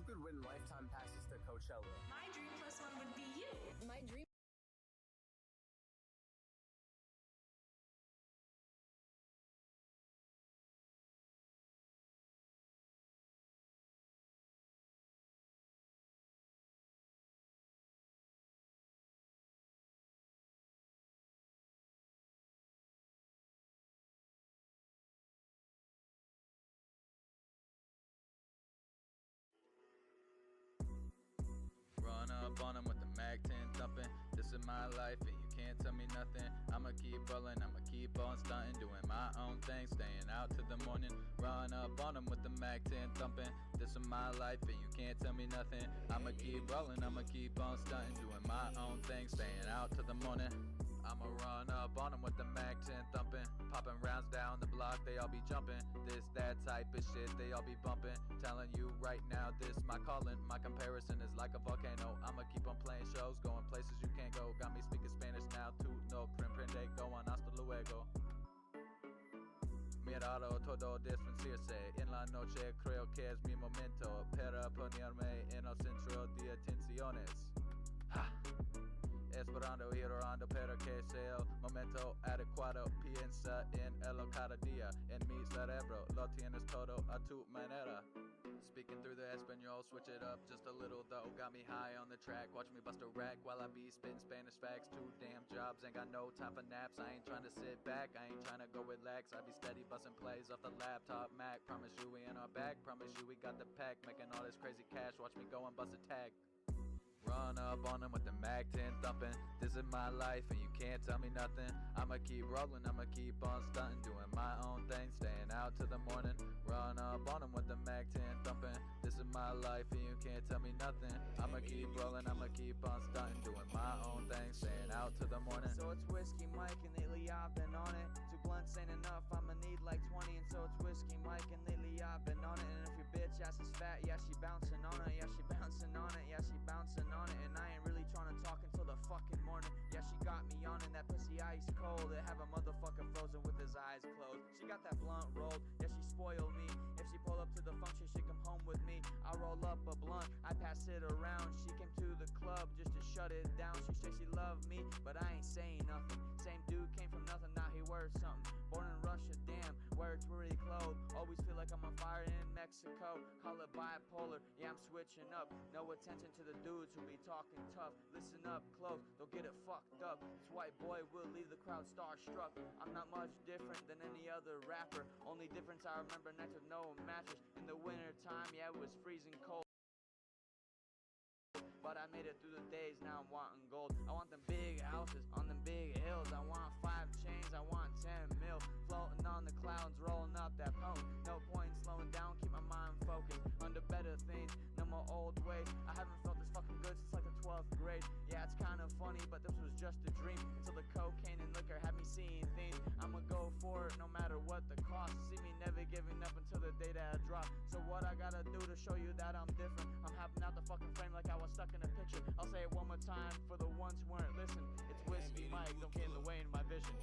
could win lifetime passes to Coachella? My dream plus one would be you. My dream. Run up on 'em with the Mac 10 thumping. This is my life and you can't tell me nothing. I'ma keep rolling, I'ma keep on stunting, doing my own thing, staying out till the morning. Run up on 'em with the Mac 10 thumping. This is my life and you can't tell me nothing. I'ma keep rolling, I'ma keep on stunting, doing my own thing, staying out till the morning. I'ma run up on 'em with the Mac 10 thumping. Popping rounds down the block, they all be jumping. This, that type of shit, they all be bumping. Telling you right now, this my calling. My comparison is like a volcano. I'ma keep on playing shows, going places you can't go. Got me speaking Spanish now too. No comprende, go on, hasta luego. Mirado todo desfrancirse. En la noche creo que es mi momento para ponerme en el centro de atenciones. Ha! Esperando y orando para que sea el momento adecuado. Piensa en él cada día. En mi cerebro lo tienes todo a tu manera. Speaking through the Espanol, switch it up just a little though. Got me high on the track, watch me bust a rack while I be spitting Spanish facts. 2 damn jobs, ain't got no time for naps. I ain't trying to sit back, I ain't trying to go relax. I be steady busting plays off the laptop Mac. Promise you we in our back, promise you we got the pack. Making all this crazy cash, watch me go and bust a tag. Run up on 'em with the Mac 10 thumping. This is my life and you can't tell me nothing. I'ma keep rolling, I'ma keep on stunting, doing my own thing, staying out till the morning. Run up on 'em with the Mac 10 thumping. This is my life and you can't tell me nothing. I'ma keep rolling, I'ma keep on stunting, doing my own thing, staying out till the morning. So it's Whiskey Mike and lately I've been on it. 2 blunts ain't enough, I'ma need like 20. And so it's Whiskey Mike and lately I've been on it. And if your bitch ass is fat, yeah she bouncing on it. Yeah she bouncing on it, yeah she bouncing on it. And I ain't really trying to talk until the fucking morning. Yeah she got me on and that pussy ice cold. It have a motherfucker frozen with his eyes closed. She got that blunt rolled, yeah she spoiled me. If she pull up to the function, she come home with me. I roll up a blunt, I pass it around. She came to the club just to shut it down. She said she loved me, but I ain't saying nothing. Same dude came from nothing, now he worth something. Born in Russia, damn, where it's really clothed. Always feel like I'm on fire in Mexico. Call it bipolar, yeah I'm switching up. No attention to the dudes who be talking tough. Listen up close, they'll get it fucked up. This white boy will leave the crowd starstruck. I'm not much different than any other rapper. Only difference I remember nights with no mattress. In the winter time, yeah it was freezing cold. But I made it through the days, now I'm wanting gold. I want them big houses on them big hills. I want 5 chains, I want 10 mil. Floating on the clouds, rolling up that pony. No point slowing down, keep my mind focused on the better things, no more old ways. I haven't felt this fucking good since like the 12th grade. Yeah, it's kinda funny, but this was just a dream. Until the cocaine and liquor had me seeing things. I'ma go for it no matter what the cost. See me never giving up until the day that I drop. So what I gotta do to show you that I'm different? I'm hopping out the fucking frame like I was stuck in a picture. I'll say it one more time for the ones who weren't listening. It's Whiskey Mike, don't get in the way of my vision.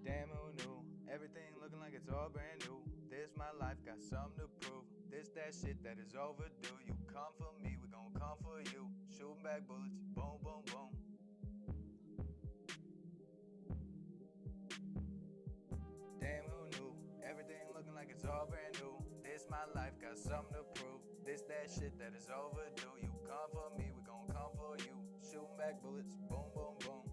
Damn, who knew? Everything looking like it's all brand new. This my life, got something to prove. This that shit that is overdue. You come for me, we gon' come for you. Shooting back bullets, boom, boom, boom. Damn, who knew? Everything looking like it's all brand new. This my life, got something to prove. This that shit that is overdue. You come for me, we gon' come for you. Shooting back bullets, boom, boom, boom.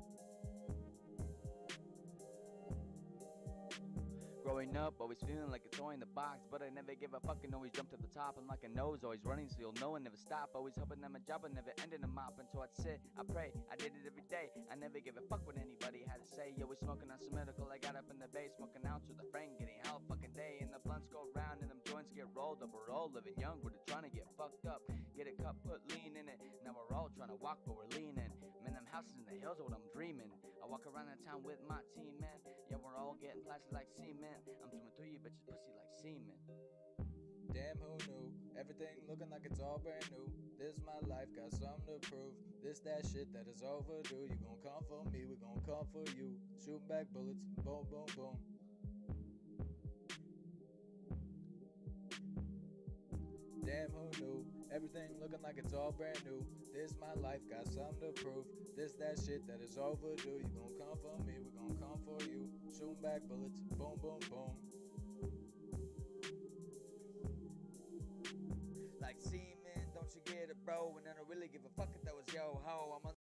Growing up, always feeling like a toy in the box, but I never give a fuck and always jump to the top. I'm like a nose, always running so you'll know and never stop. Always hoping that my job would never end in a mop. Until I'd sit, I pray, I did it every day. I never give a fuck what anybody had to say. Always smoking on some medical, I got up in the bay, smoking out with a friend, getting hell fucking day. And the blunts go round and them joints get rolled up. We're all living young, we're trying to get fucked up. Get a cup, put lean in it. Now we're all trying to walk, but we're leaning. Man, them houses in the the hell's what I'm dreaming? I walk around the town with my team, man. Yeah, we're all getting plastic like cement. I'm swimming through you bitches pussy like semen. Damn, who knew? Everything looking like it's all brand new. This my life, got something to prove. This that shit that is overdue. You gon' come for me, we gon' come for you. Shooting back bullets, boom, boom, boom. Damn, who knew? Everything looking like it's all brand new. This my life, got something to prove. This that shit that is overdue. You gon' come for me, we gon' come for you. Shooting back bullets, boom, boom, boom. Like semen, don't you get it, bro? And I don't really give a fuck if that was yo ho. I'm on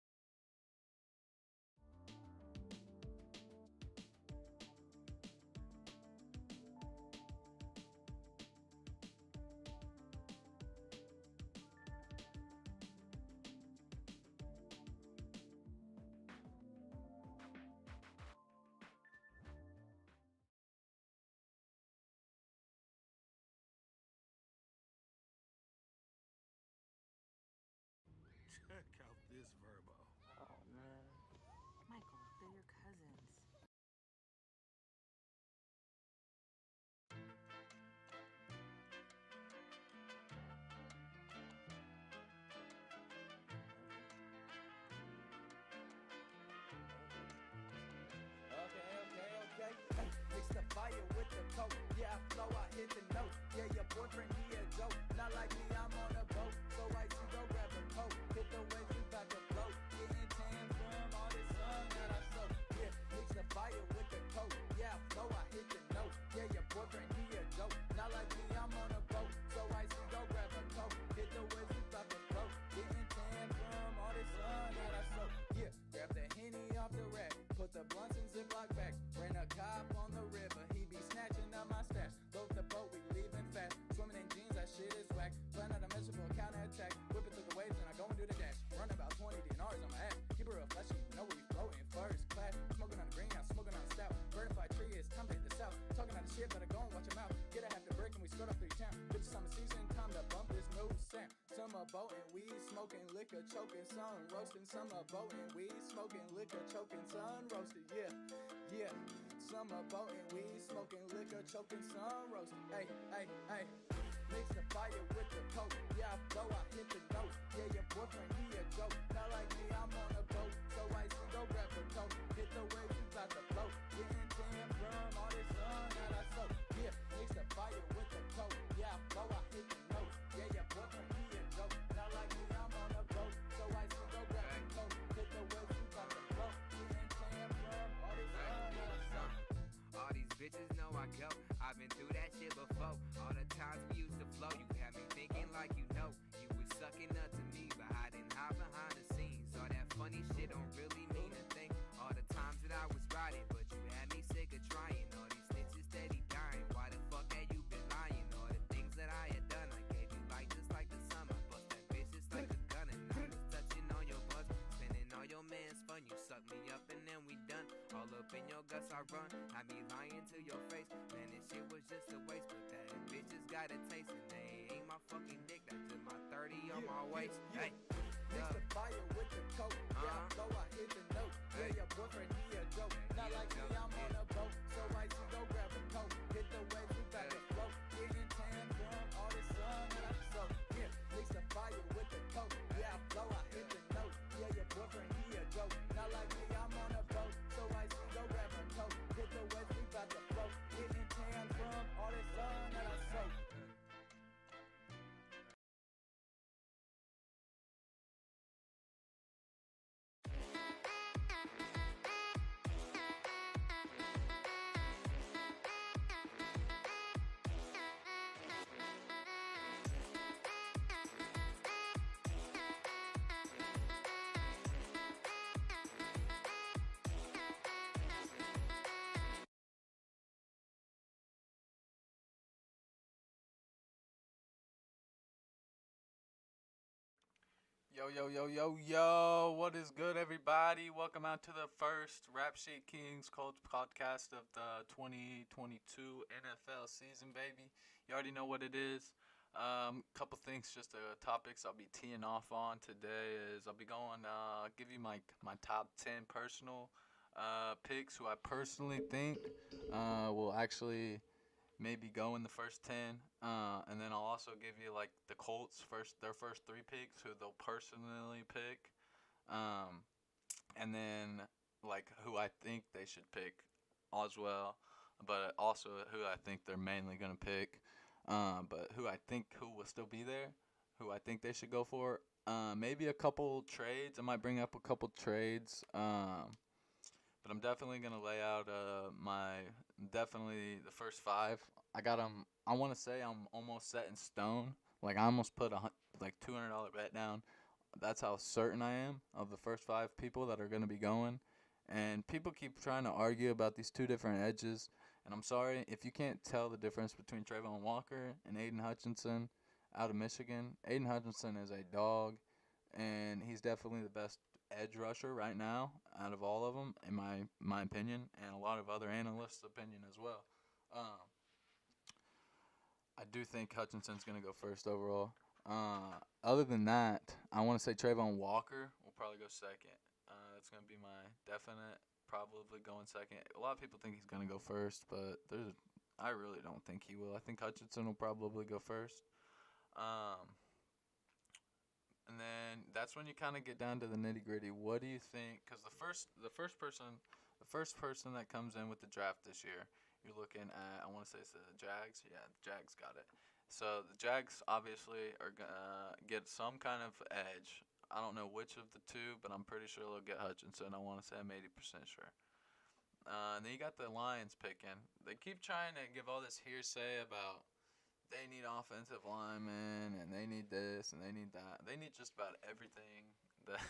Check out this verbo. oh man. Michael, they're your cousins. Okay. Mix the fire with the coke. Yeah, I flow, I hit the note. Yeah, your boyfriend, he a joke. Not like me, I'm on a boat. So I see go grab a coat. Hit the waves, we bout to float. Getting tan from all this sun that I soak. Yeah, mix the fire with the coke. Yeah, I flow, I hit the note. Yeah, your boyfriend, he a joke. Not like me, I'm on a boat. So I see go grab a coat. Hit the waves, we bout to float. Getting tan from all this sun that I soak. Yeah, grab the Henny off the rack. Put the blunts in Ziploc bags. Ran a cop on the river. He be snatching up my stash. Load the boat, we leaving fast. Swimming in jeans, that shit is whack. Plan out a mission for a counterattack. Whip it through the waves and I go and do the dash. Run about 20 dinars on my ass. Keep it real flashy, you know we floating first class. Smoking on the green, I'm smoking on the stout. Vertified tree, it's time to hit the south. Talking out of shit, better go and watch your mouth. Get a half the break and we skirt up through town. Bitch, summer season, time to bump this new sound. Summer boating, weed smoking, liquor choking, sun roasting. Summer boating, weed smoking, liquor choking, sun roasted. Yeah. Summer boating, weed smoking, liquor choking, sun roasting. Hey. Mix the fire with the coke. Yeah, I flow, I hit the note. Yeah, your boyfriend, he a joke. Not like me, I'm on a boat. So I see go grab a coat. Hit the waves, we bout to float. Getting tan from all this sun that I soak. Yeah, mix the fire with the coke. Yeah, I flow, I hit the note. Yeah, your boyfriend, he a joke. Not like me, I'm on a boat. So I see go grab a coat. Hit the waves, we bout to float. Getting tan from all this sun that I soak. All these bitches know I go. I've been through that shit before. All the times we used to flow, you had me thinking like you know. You was sucking up to me, but I didn't hide behind the scenes. All that funny shit don't really mean a thing. All the times that I was riding, but you had me sick of trying. All these snitches steady dying. Why the fuck had you been lying? All the things that I had done, I gave you light just like the summer. Bust that bitch just like a gun, and I was touching on your buzz, spending all your man's fun. You sucked me up and then we done. All up in your guts I run. I be lying to your face. Man, this shit was just a waste. But that bitches got a taste and they ain't my fucking dick. That's just my 30 on my waist. Hey. Mix the fire with the coke. Yeah, I flow, I hit the note. Yeah, your boyfriend, he a joke. Not like me, I'm on a boat. So I see go grab a coat. Hit the waves, we bout to float. Getting tan from all this sun that I soak. Yeah, mix the fire with the coke. Yeah, I flow, I hit the note. Yeah, your boyfriend, he a joke. Not like me, I'm on a boat. So I see go grab a coat. Hit the waves, we bout to float. Getting tan from all this sun that I soak. Yo, what is good, everybody? Welcome out to the first WrapSheet Kings Colts podcast of the 2022 NFL season, baby. You already know what it is. Couple things, just topics I'll be teeing off on today is I'll be going give you my top 10 personal picks who I personally think will actually maybe go in the first 10. And then I'll also give you like the Colts their first three picks who they'll personally pick. Um, and then like who I think they should pick as well, but also who I think they're mainly gonna pick. But who will still be there, who I think they should go for. Maybe a couple trades. I might bring up a couple trades. But I'm definitely gonna lay out my definitely the first five. I got them. I want to say I'm almost set in stone. Like I almost put like $200 bet down. That's how certain I am of the first five people that are gonna be going. And people keep trying to argue about these two different edges. And I'm sorry if you can't tell the difference between Trayvon Walker and Aiden Hutchinson out of Michigan. Aiden Hutchinson is a dog, and he's definitely the best edge rusher right now out of all of them, in my opinion, and a lot of other analysts' opinion as well. Um, I do think Hutchinson's going to go first overall. Other than that, I want to say Trayvon Walker will probably go second. That's going to be my definite, probably going second. A lot of people think he's going to go first, but I really don't think he will. I think Hutchinson will probably go first. And then that's when you kind of get down to the nitty gritty. What do you think? Because the first person that comes in with the draft this year, you're looking at. I want to say it's the Jags. Yeah, the Jags got it. So the Jags obviously are gonna get some kind of edge. I don't know which of the two, but I'm pretty sure they'll get Hutchinson. I want to say I'm 80% sure. And then you got the Lions picking. They keep trying to give all this hearsay about they need offensive linemen and they need this and they need that. They need just about everything that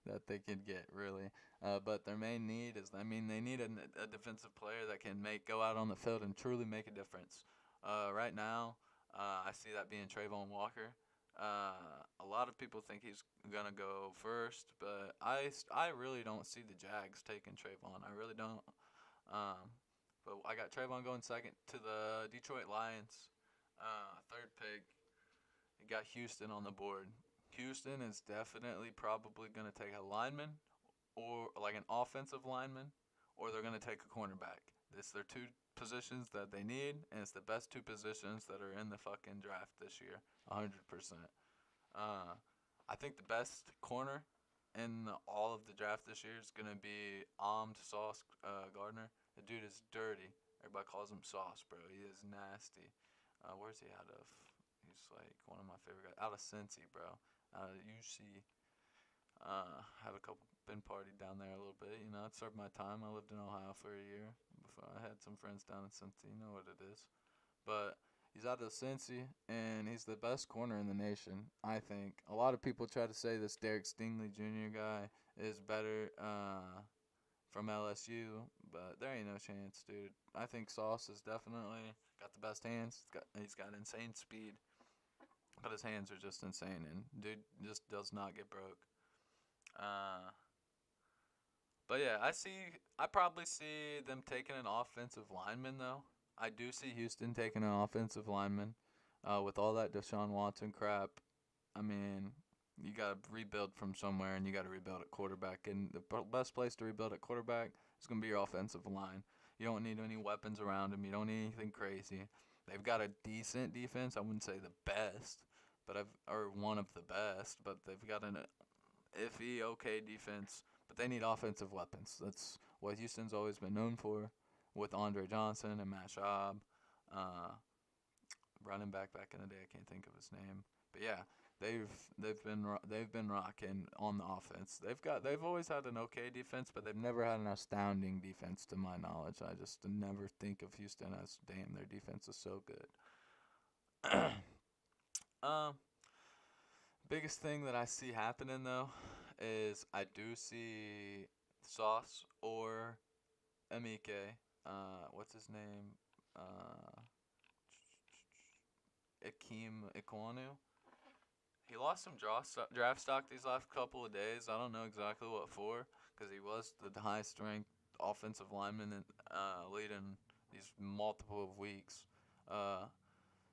that they can get, really. But their main need is, they need a defensive player that can go out on the field and truly make a difference. Right now, I see that being Trayvon Walker. A lot of people think he's gonna go first, but I really don't see the Jags taking Trayvon. I really don't. But I got Trayvon going second to the Detroit Lions. Third pick, you got Houston on the board. Houston is definitely probably going to take a lineman or like an offensive lineman, or they're going to take a cornerback. They're two positions that they need, and it's the best two positions that are in the fucking draft this year, 100%. I think the best corner in all of the draft this year is going to be Sauce Gardner. The dude is dirty. Everybody calls him Sauce, bro. He is nasty. Where's he out of? He's like one of my favorite guys. Out of Cincy, bro. Out of UC. Had a couple, been partied down there a little bit. You know, it served my time. I lived in Ohio for a year. Before I had some friends down in Cincy. You know what it is. But he's out of Cincy, and he's the best corner in the nation, I think. A lot of people try to say this Derek Stingley Jr. guy is better from LSU, but there ain't no chance, dude. I think Sauce is definitely got the best hands. He's got insane speed, but his hands are just insane, and dude just does not get broke. But yeah, I probably see them taking an offensive lineman though. I do see Houston taking an offensive lineman. With all that Deshaun Watson crap, I mean, you got to rebuild from somewhere, and you got to rebuild at quarterback. And the best place to rebuild at quarterback is going to be your offensive line. You don't need any weapons around them. You don't need anything crazy. They've got a decent defense. I wouldn't say the best, or one of the best, but they've got an iffy, okay defense. But they need offensive weapons. That's what Houston's always been known for, with Andre Johnson and Matt Schaub. Uh, Running back in the day, I can't think of his name, but yeah, they've been rocking on the offense. They've always had an okay defense, but they've never had an astounding defense to my knowledge. I just never think of Houston as, damn, their defense is so good. Biggest thing that I see happening though is I do see Sauce or Emike. What's his name? Akeem Ikwanu. He lost some draft stock these last couple of days. I don't know exactly what for, because he was the highest ranked offensive lineman in leading these multiple of weeks.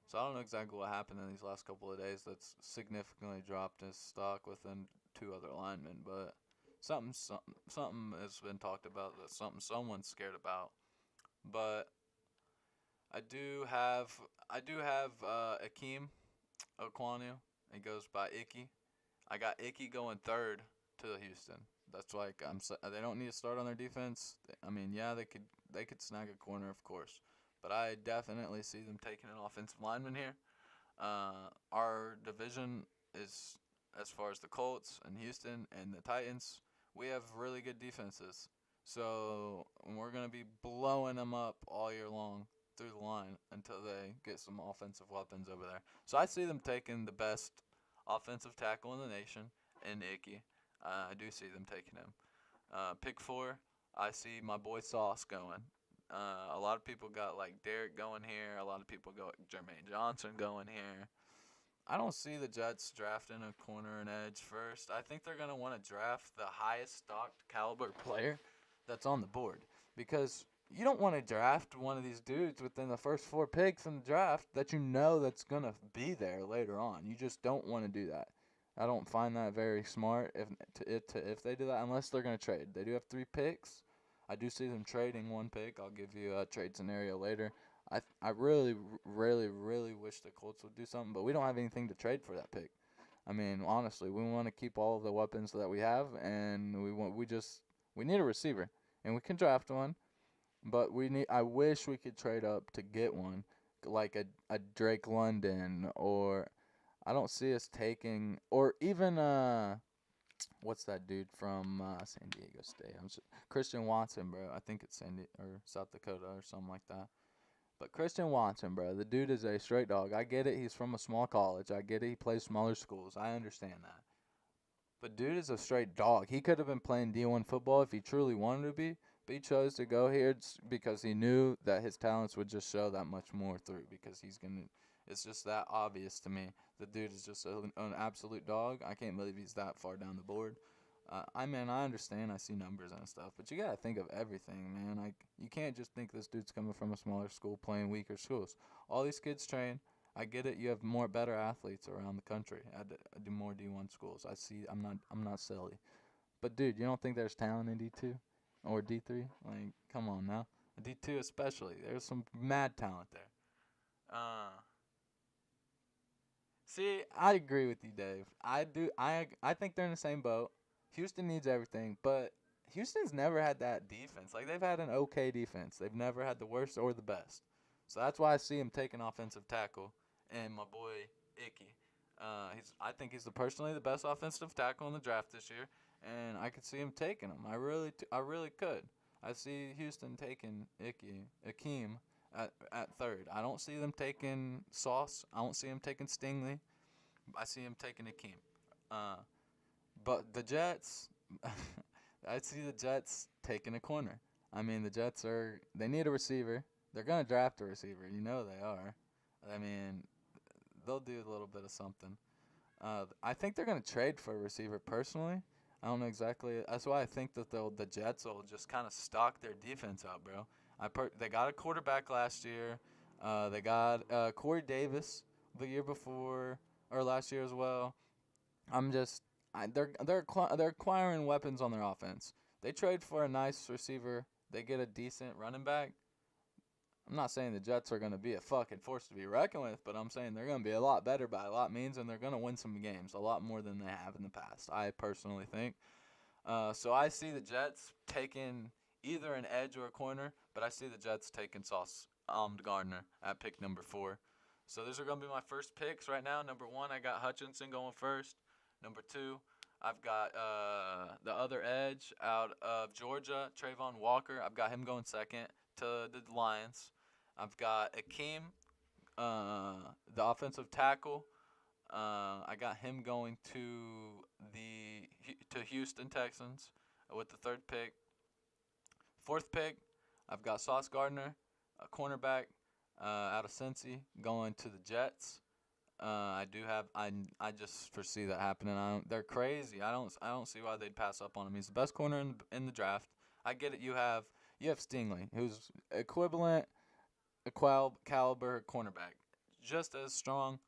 So I don't know exactly what happened in these last couple of days that's significantly dropped his stock within two other linemen, but something has been talked about, that something someone's scared about. But I do have Akeem Okwanu. He goes by Icky. I got Icky going third to Houston. That's like they don't need to start on their defense. I mean, yeah, they could snag a corner, of course, but I definitely see them taking an offensive lineman here. Our division is, as far as the Colts and Houston and the Titans, we have really good defenses. So we're gonna be blowing them up all year long through the line until they get some offensive weapons over there. So I see them taking the best offensive tackle in the nation in Icky. I do see them taking him. Pick 4, I see my boy Sauce going. A lot of people got like Derek going here. A lot of people go Jermaine Johnson going here. I don't see the Jets drafting a corner and edge first. I think they're going to want to draft the highest stocked caliber player that's on the board, because you don't want to draft one of these dudes within the first 4 picks in the draft that you know that's going to be there later on. You just don't want to do that. I don't find that very smart if they do that, unless they're going to trade. They do have 3 picks. I do see them trading 1 pick. I'll give you a trade scenario later. I really, really, really wish the Colts would do something, but we don't have anything to trade for that pick. I mean, honestly, we want to keep all of the weapons that we have, and we need a receiver, and we can draft one, but I wish we could trade up to get one, like a Drake London, or I don't see us taking, or even what's that dude from San Diego State? Christian Watson, bro. I think it's South Dakota or something like that. But Christian Watson, bro, the dude is a straight dog. I get it. He's from a small college. I get it. He plays smaller schools. I understand that. But dude is a straight dog. He could have been playing D1 football if he truly wanted to be, but he chose to go here because he knew that his talents would just show that much more through, because it's just that obvious to me. The dude is just an absolute dog. I can't believe he's that far down the board. I understand. I see numbers and stuff, but you gotta think of everything, man. Like, you can't just think this dude's coming from a smaller school playing weaker schools. All these kids train. I get it. You have better athletes around the country. I do more D1 schools. I see. I'm not silly, but dude, you don't think there's talent in D2 or D3? Like, come on now. D2 especially. There's some mad talent there. See, I agree with you, Dave. I do. I think they're in the same boat. Houston needs everything, but Houston's never had that defense. Like, they've had an okay defense. They've never had the worst or the best. So that's why I see him taking offensive tackle, and my boy Icky. I think he's personally the best offensive tackle in the draft this year, and I could see him taking him. I really could. I see Houston taking Akeem at third. I don't see them taking Sauce. I don't see him taking Stingley. I see him taking Akeem. But the Jets, I see the Jets taking a corner. I mean, the Jets they need a receiver. They're going to draft a receiver. You know they are. I mean, they'll do a little bit of something. I think they're going to trade for a receiver personally. I don't know exactly. That's why I think that the Jets will just kind of stock their defense out, bro. They got a quarterback last year. They got Corey Davis the year before, or last year as well. They're acquiring weapons on their offense. They trade for a nice receiver. They get a decent running back. I'm not saying the Jets are going to be a fucking force to be reckoned with, but I'm saying they're going to be a lot better by a lot means, and they're going to win some games, a lot more than they have in the past, I personally think. So I see the Jets taking either an edge or a corner, but I see the Jets taking Sauce Gardner at pick number 4. So those are going to be my first picks right now. Number 1, I got Hutchinson going first. Number 2, I've got the other edge out of Georgia, Trayvon Walker. I've got him going second to the Lions. I've got Akeem, the offensive tackle. I got him going to Houston Texans with the 3rd pick. 4th pick, I've got Sauce Gardner, a cornerback out of Cincy, going to the Jets. I just foresee that happening. They're crazy. I don't see why they'd pass up on him. He's the best corner in the draft. I get it. You have Stingley, who's equivalent caliber cornerback. just as strong,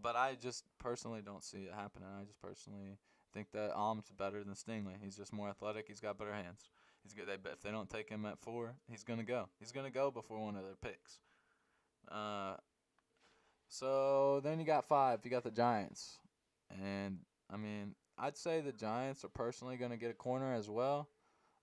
but I just personally don't see it happening. I just personally think that Alm's better than Stingley. He's just more athletic. He's got better hands. He's good. If they don't take him at 4, he's gonna go. He's gonna go before one of their picks. Uh, so then you got 5. You got the Giants, and I mean, I'd say the Giants are personally gonna get a corner as well.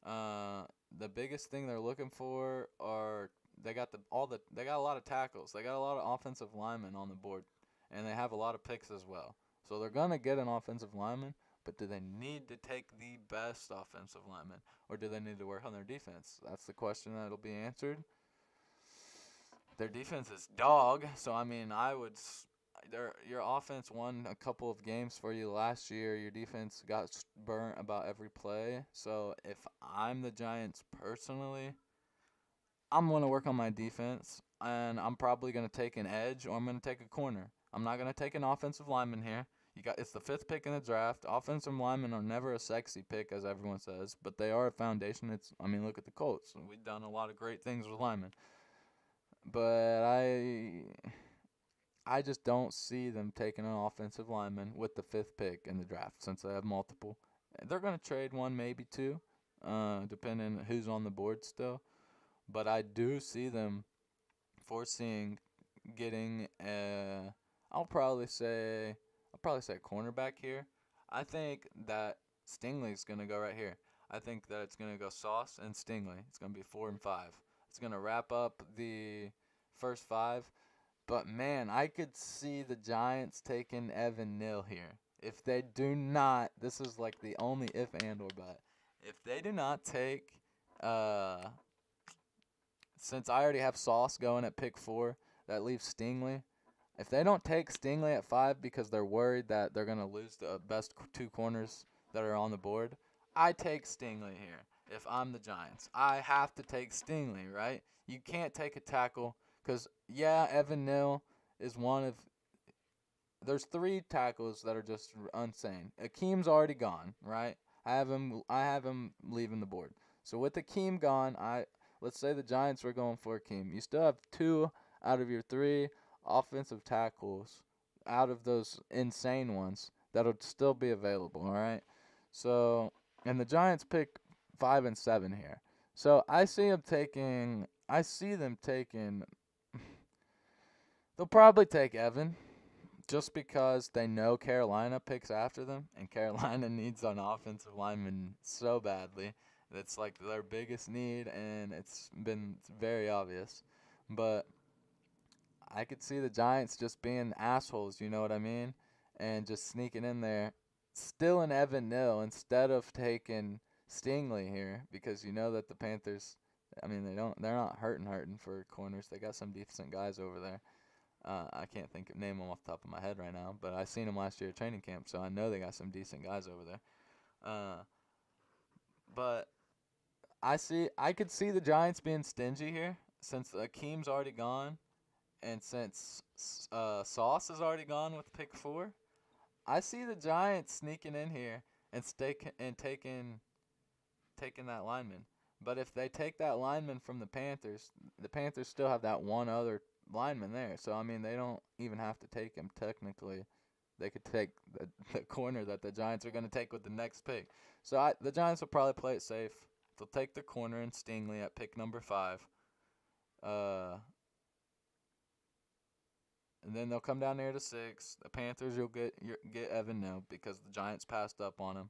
The biggest thing they're looking for are they got a lot of tackles. They got a lot of offensive linemen on the board, and they have a lot of picks as well. So they're gonna get an offensive lineman, but do they need to take the best offensive lineman, or do they need to work on their defense? That's the question that'll be answered. Their defense is dog, so I mean, your offense won a couple of games for you last year. Your defense got burnt about every play. So if I'm the Giants personally, I'm going to work on my defense, and I'm probably going to take an edge or I'm going to take a corner. I'm not going to take an offensive lineman here. It's the 5th pick in the draft. Offensive linemen are never a sexy pick, as everyone says, but they are a foundation. Look at the Colts. We've done a lot of great things with linemen. But I just don't see them taking an offensive lineman with the 5th pick in the draft since they have multiple. They're going to trade one, maybe two, depending on who's on the board still. But I do see them foreseeing getting I'll probably say cornerback here. I think that Stingley's going to go right here. I think that it's going to go Sauce and Stingley. It's going to be 4 and 5. It's going to wrap up the first 5. But, man, I could see the Giants taking Evan Neal here. If they do not, this is like the only if and or but. If they do not take, since I already have Sauce going at pick 4, that leaves Stingley. If they don't take Stingley at 5 because they're worried that they're going to lose the best 2 corners that are on the board, I take Stingley here. If I'm the Giants, I have to take Stingley, right? You can't take a tackle because, yeah, Evan Neal is one of – there's 3 tackles that are just insane. Akeem's already gone, right? I have him leaving the board. So with Akeem gone, let's say the Giants were going for Akeem. You still have 2 out of your 3 offensive tackles out of those insane ones that'll still be available, all right? So, and the Giants pick 5 and 7 here. So I see them taking they'll probably take Evan just because they know Carolina picks after them, and Carolina needs an offensive lineman so badly. That's like their biggest need, and it's been very obvious. But I could see the Giants just being assholes, you know what I mean? And just sneaking in there, still in Evan Neal instead of taking Stingley here, because you know that the Panthers, they're not hurting for corners. They got some decent guys over there. I can't name them off the top of my head right now, but I seen them last year at training camp, so I know they got some decent guys over there. But I could see the Giants being stingy here since Akeem's already gone. And since Sauce is already gone with pick 4, I see the Giants sneaking in here and taking that lineman. But if they take that lineman from the Panthers still have that one other lineman there. So, they don't even have to take him technically. They could take the corner that the Giants are going to take with the next pick. So the Giants will probably play it safe. They'll take the corner and Stingley at pick number 5. And then they'll come down there to 6. The Panthers, you'll get Evan Neal because the Giants passed up on him.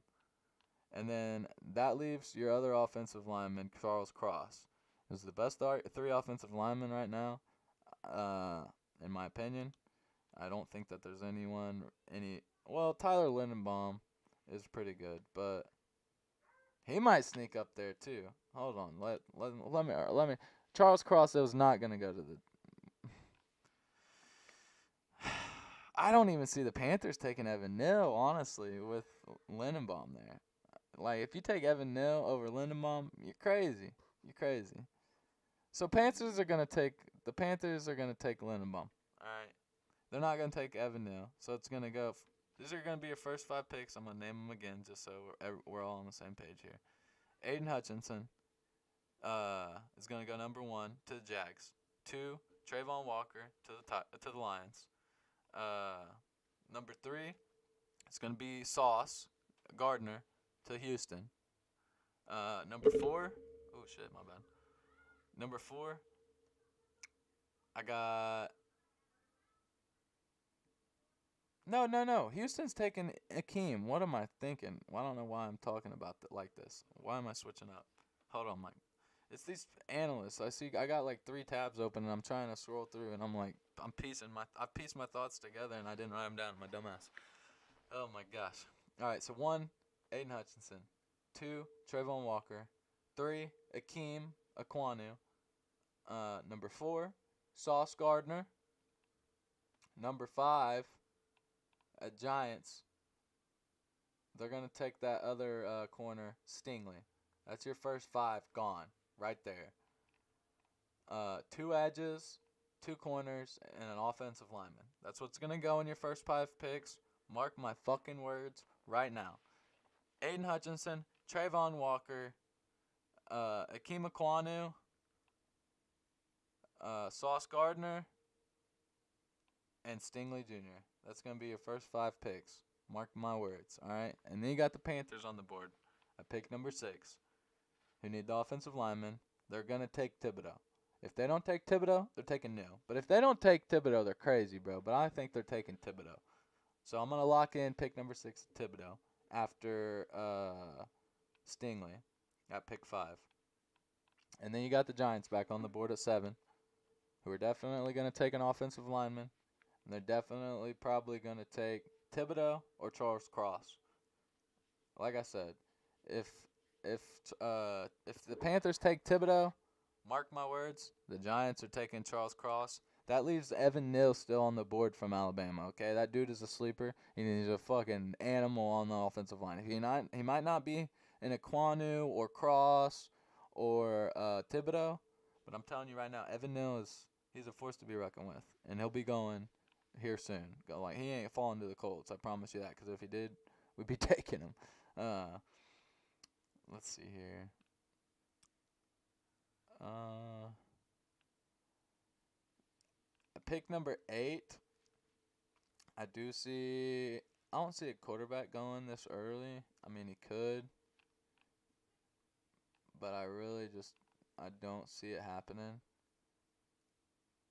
And then that leaves your other offensive lineman, Charles Cross. He's the best 3 offensive linemen right now, in my opinion. I don't think that there's well, Tyler Lindenbaum is pretty good, but he might sneak up there too. Hold on, let me. Charles Cross is not gonna go to the. I don't even see the Panthers taking Evan Neal, honestly, with Lindenbaum there. Like, if you take Evan Neal over Lindenbaum, you're crazy. You're crazy. So Panthers are gonna take Lindenbaum. All right, they're not gonna take Evan Neal, so it's gonna go. These are gonna be your first 5 picks. I'm gonna name them again just so we're all on the same page here. Aiden Hutchinson is gonna go number 1 to the Jags. 2, Trayvon Walker to the Lions. Uh, number 3, it's gonna be Sauce Gardner to Houston. Number 4, oh shit, my bad. Number 4, I got no. Houston's taking Akeem. What am I thinking? Well, I don't know why I'm talking about like this. Why am I switching up? Hold on, Mike. It's these analysts. I got like 3 tabs open and I'm trying to scroll through and I pieced my thoughts together and I didn't write them down. My dumbass. Oh my gosh. All right. So 1, Aiden Hutchinson. 2, Trayvon Walker. 3, Akeem Aquanu. Number 4, Sauce Gardner. Number 5, at Giants, they're going to take that other corner, Stingley. That's your first 5 gone right there. 2 edges, 2 corners, and an offensive lineman. That's what's going to go in your first 5 picks. Mark my fucking words right now. Aiden Hutchinson, Trayvon Walker, Akeem Aquanu, Sauce Gardner, and Stingley Jr. That's going to be your first 5 picks. Mark my words, all right? And then you got the Panthers on the board at pick number 6, who need the offensive lineman. They're going to take Thibodeau. If they don't take Thibodeau, they're taking Neal. But if they don't take Thibodeau, they're crazy, bro. But I think they're taking Thibodeau. So I'm going to lock in pick number 6, Thibodeau, after Stingley at pick 5. And then you got the Giants back on the board at 7, who are definitely going to take an offensive lineman. And they're definitely probably going to take Thibodeau or Charles Cross. Like I said, if the Panthers take Thibodeau, mark my words, the Giants are taking Charles Cross. That leaves Evan Neal still on the board from Alabama, okay? That dude is a sleeper, and he's a fucking animal on the offensive line. He might not be an Aquanu or Cross or Thibodeau, but I'm telling you right now, Evan Neal he's a force to be reckoned with, and he'll be going here soon. Like, he ain't falling to the Colts, I promise you that, because if he did, we'd be taking him. Let's see here. Pick number 8, I don't see a quarterback going this early. I mean, he could, but I don't see it happening.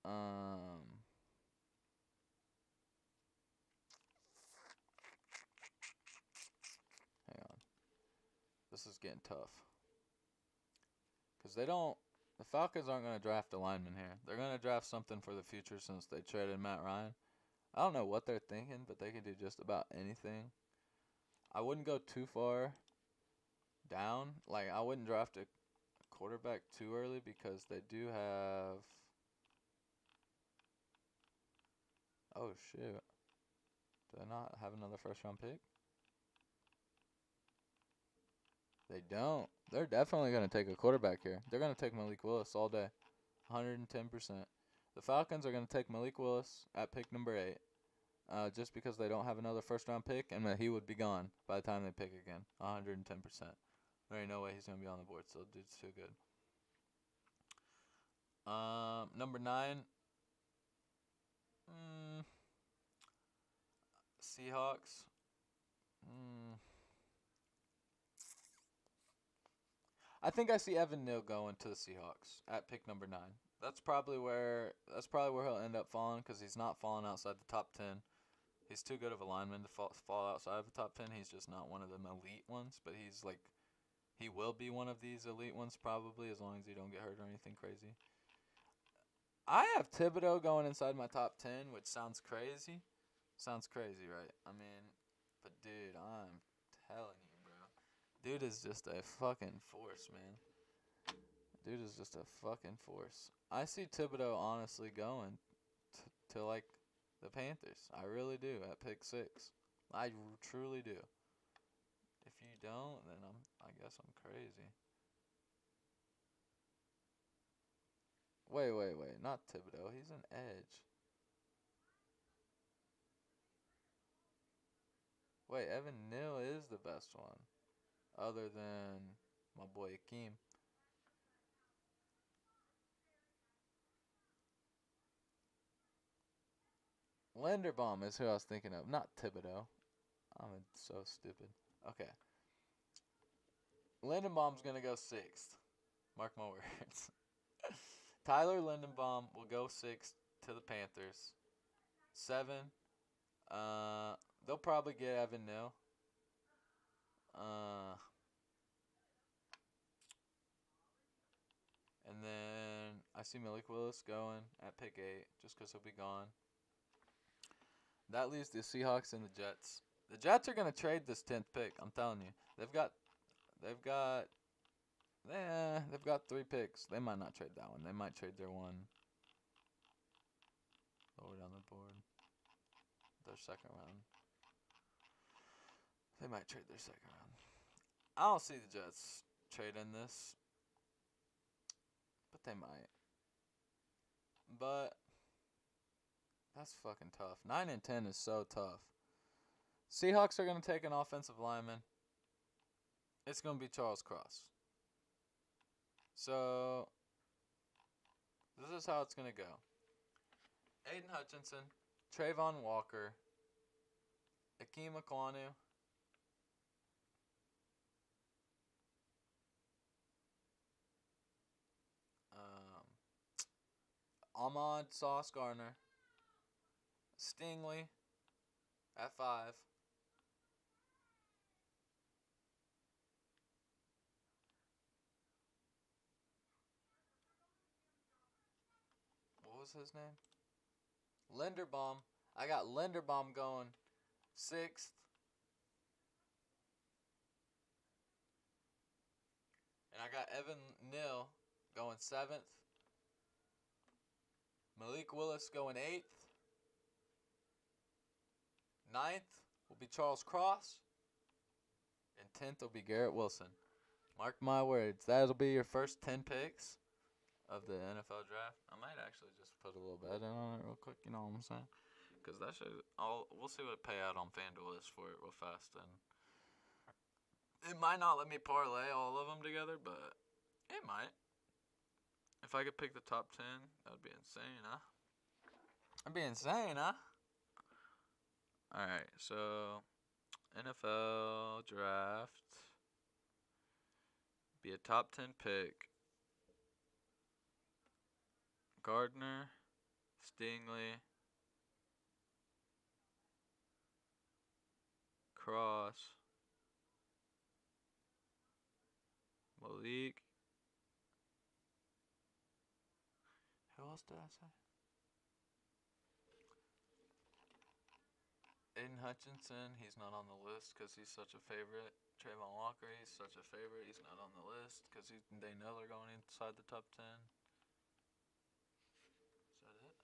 Hang on. This is getting tough. Because the Falcons aren't going to draft a lineman here. They're going to draft something for the future since they traded Matt Ryan. I don't know what they're thinking, but they can do just about anything. I wouldn't go too far down. Like, I wouldn't draft a quarterback too early because they do have... Oh, shoot. Do they not have another first-round pick? They don't. They're definitely going to take a quarterback here. They're going to take Malik Willis all day. 110%. The Falcons are going to take Malik Willis at pick number 8. Just because they don't have another first-round pick, and he would be gone by the time they pick again. 110%. There ain't no way he's going to be on the board, so dude's too good. Number 9. Seahawks. I think I see Evan Neal going to the Seahawks at pick number 9. That's probably where he'll end up falling because he's not falling outside the top 10. He's too good of a lineman to fall outside of the top 10. He's just not one of them elite ones, but he will be one of these elite ones probably as long as he don't get hurt or anything crazy. I have Thibodeau going inside my top 10, which sounds crazy. Sounds crazy, right? I mean, but dude, I'm telling you, bro. Dude is just a fucking force, man. Dude is just a fucking force. I see Thibodeau honestly going to like the Panthers. I really do at pick 6. I truly do. If you don't, then I guess I'm crazy. Wait. Not Thibodeau. He's an edge. Wait, Evan Neal is the best one. Other than my boy Akeem. Linderbaum is who I was thinking of, not Thibodeau. I'm so stupid. Okay. Lindenbaum's going to go 6th. Mark my words. Tyler Lindenbaum will go 6th to the Panthers. 7. They'll probably get Evan Neal. And then I see Malik Willis going at pick 8 just because he'll be gone. That leaves the Seahawks and the Jets. The Jets are gonna trade this 10th pick. I'm telling you, they've got 3 picks. They might not trade that one. They might trade their one lower down the board. Their second round. They might trade their second round. I don't see the Jets trading this, but they might. But that's fucking tough. 9 and 10 is so tough. Seahawks are going to take an offensive lineman. It's going to be Charles Cross. So, this is how it's going to go. Aiden Hutchinson, Trayvon Walker, Akeem Ekwonu, Ahmad Sauce Gardner, Stingley at 5, what was his name? Linderbaum. I got Linderbaum going 6th. And I got Evan Neal going 7th. Malik Willis going 8th. 9th will be Charles Cross. And 10th will be Garrett Wilson. Mark my words. That'll be your first 10 picks of the NFL draft. I might actually just put a little bet in on it real quick. You know what I'm saying? Because that should we'll see what the payout on FanDuel is for it real fast. And it might not let me parlay all of them together, but it might. If I could pick the top 10, that would be insane, huh? That'd be insane, huh? Alright, so NFL draft. Be a top 10 pick. Gardner, Stingley, Cross, Malik. Who else did I say? Aiden Hutchinson, he's not on the list because he's such a favorite. Trayvon Walker, he's such a favorite. He's not on the list because they know they're going inside the top 10. Is that it?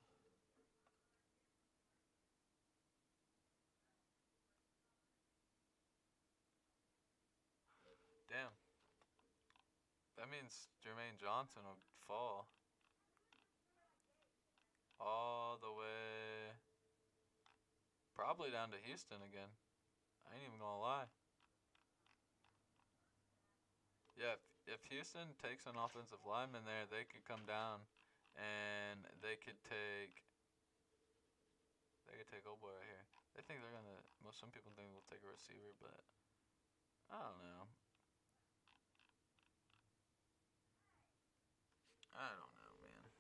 Damn. That means Jermaine Johnson will fall all the way probably down to Houston again. I ain't even gonna lie. Yeah, if Houston takes an offensive lineman there, they could come down and they could take old boy right here. They think they're gonna. Some people think we'll take a receiver, but I don't know. I don't know, man.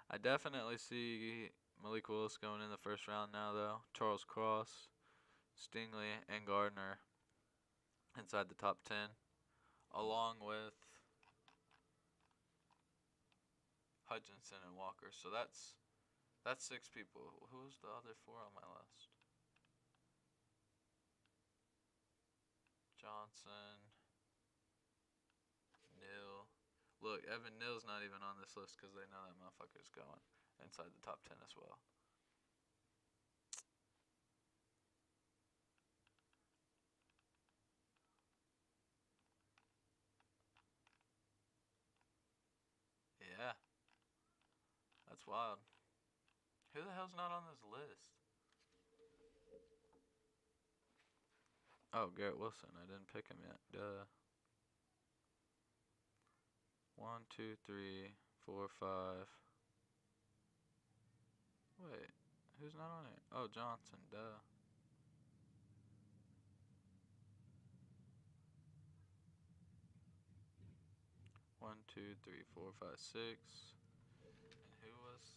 I definitely see Malik Willis going in the first round now, though. Charles Cross, Stingley, and Gardner inside the top 10, along with Hutchinson and Walker. So that's 6 people. Who's the other 4 on my list? Johnson, Neal. Look, Evan Neal's not even on this list because they know that motherfucker's going inside the top 10 as well. Yeah. That's wild. Who the hell's not on this list? Oh, Garrett Wilson. I didn't pick him yet. Duh. 1, 2, 3, 4, 5. Wait. Who's not on it? Oh, Johnson, duh. One, two, three, four, five, six. And who was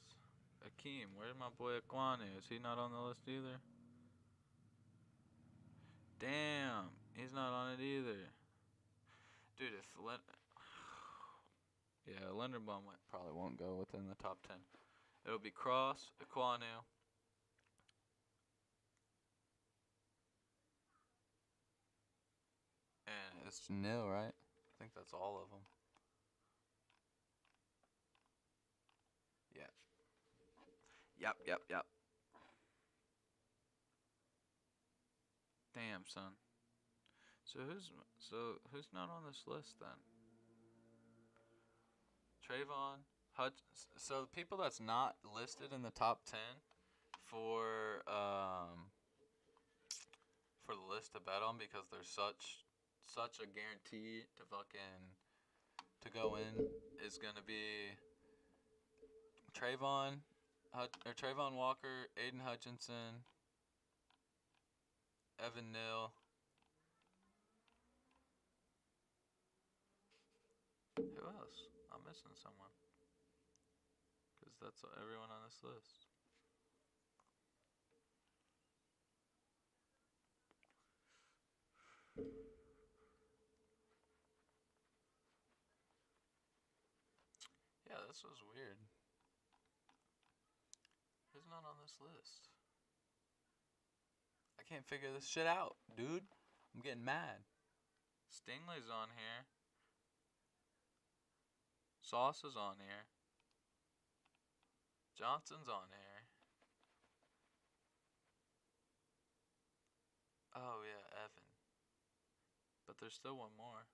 Akeem? Where's my boy Aquanu? Is he not on the list either? Damn, he's not on it either. Dude, if yeah, Leonard Bum probably won't go within the top 10. It'll be Cross, Aquanu, and it's nil, right? I think that's all of them. Yeah. Yep. Damn, son. So who's not on this list then? Trayvon, Hutch. So the people that's not listed in the top 10 for the list to bet on because they're such a guarantee to go in is gonna be Trayvon Walker, Aiden Hutchinson, Evan Neal. Who else? I'm missing someone. Because that's everyone on this list. Yeah, this was weird. Who's not on this list? I can't figure this shit out, dude. I'm getting mad. Stingley's on here. Sauce is on here. Johnson's on here. Oh, yeah, Evan. But there's still one more.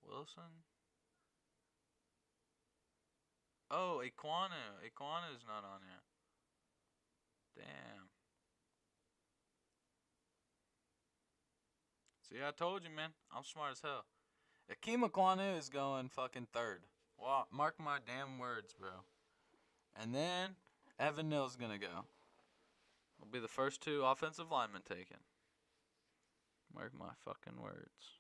Wilson? Oh, Aquanu. Aquanu's not on here. Damn. See, I told you, man. I'm smart as hell. Akeem Aquanu is going fucking third. Wow, mark my damn words, bro. And then Evan Neal's gonna go. Will be the first two offensive linemen taken. Mark my fucking words.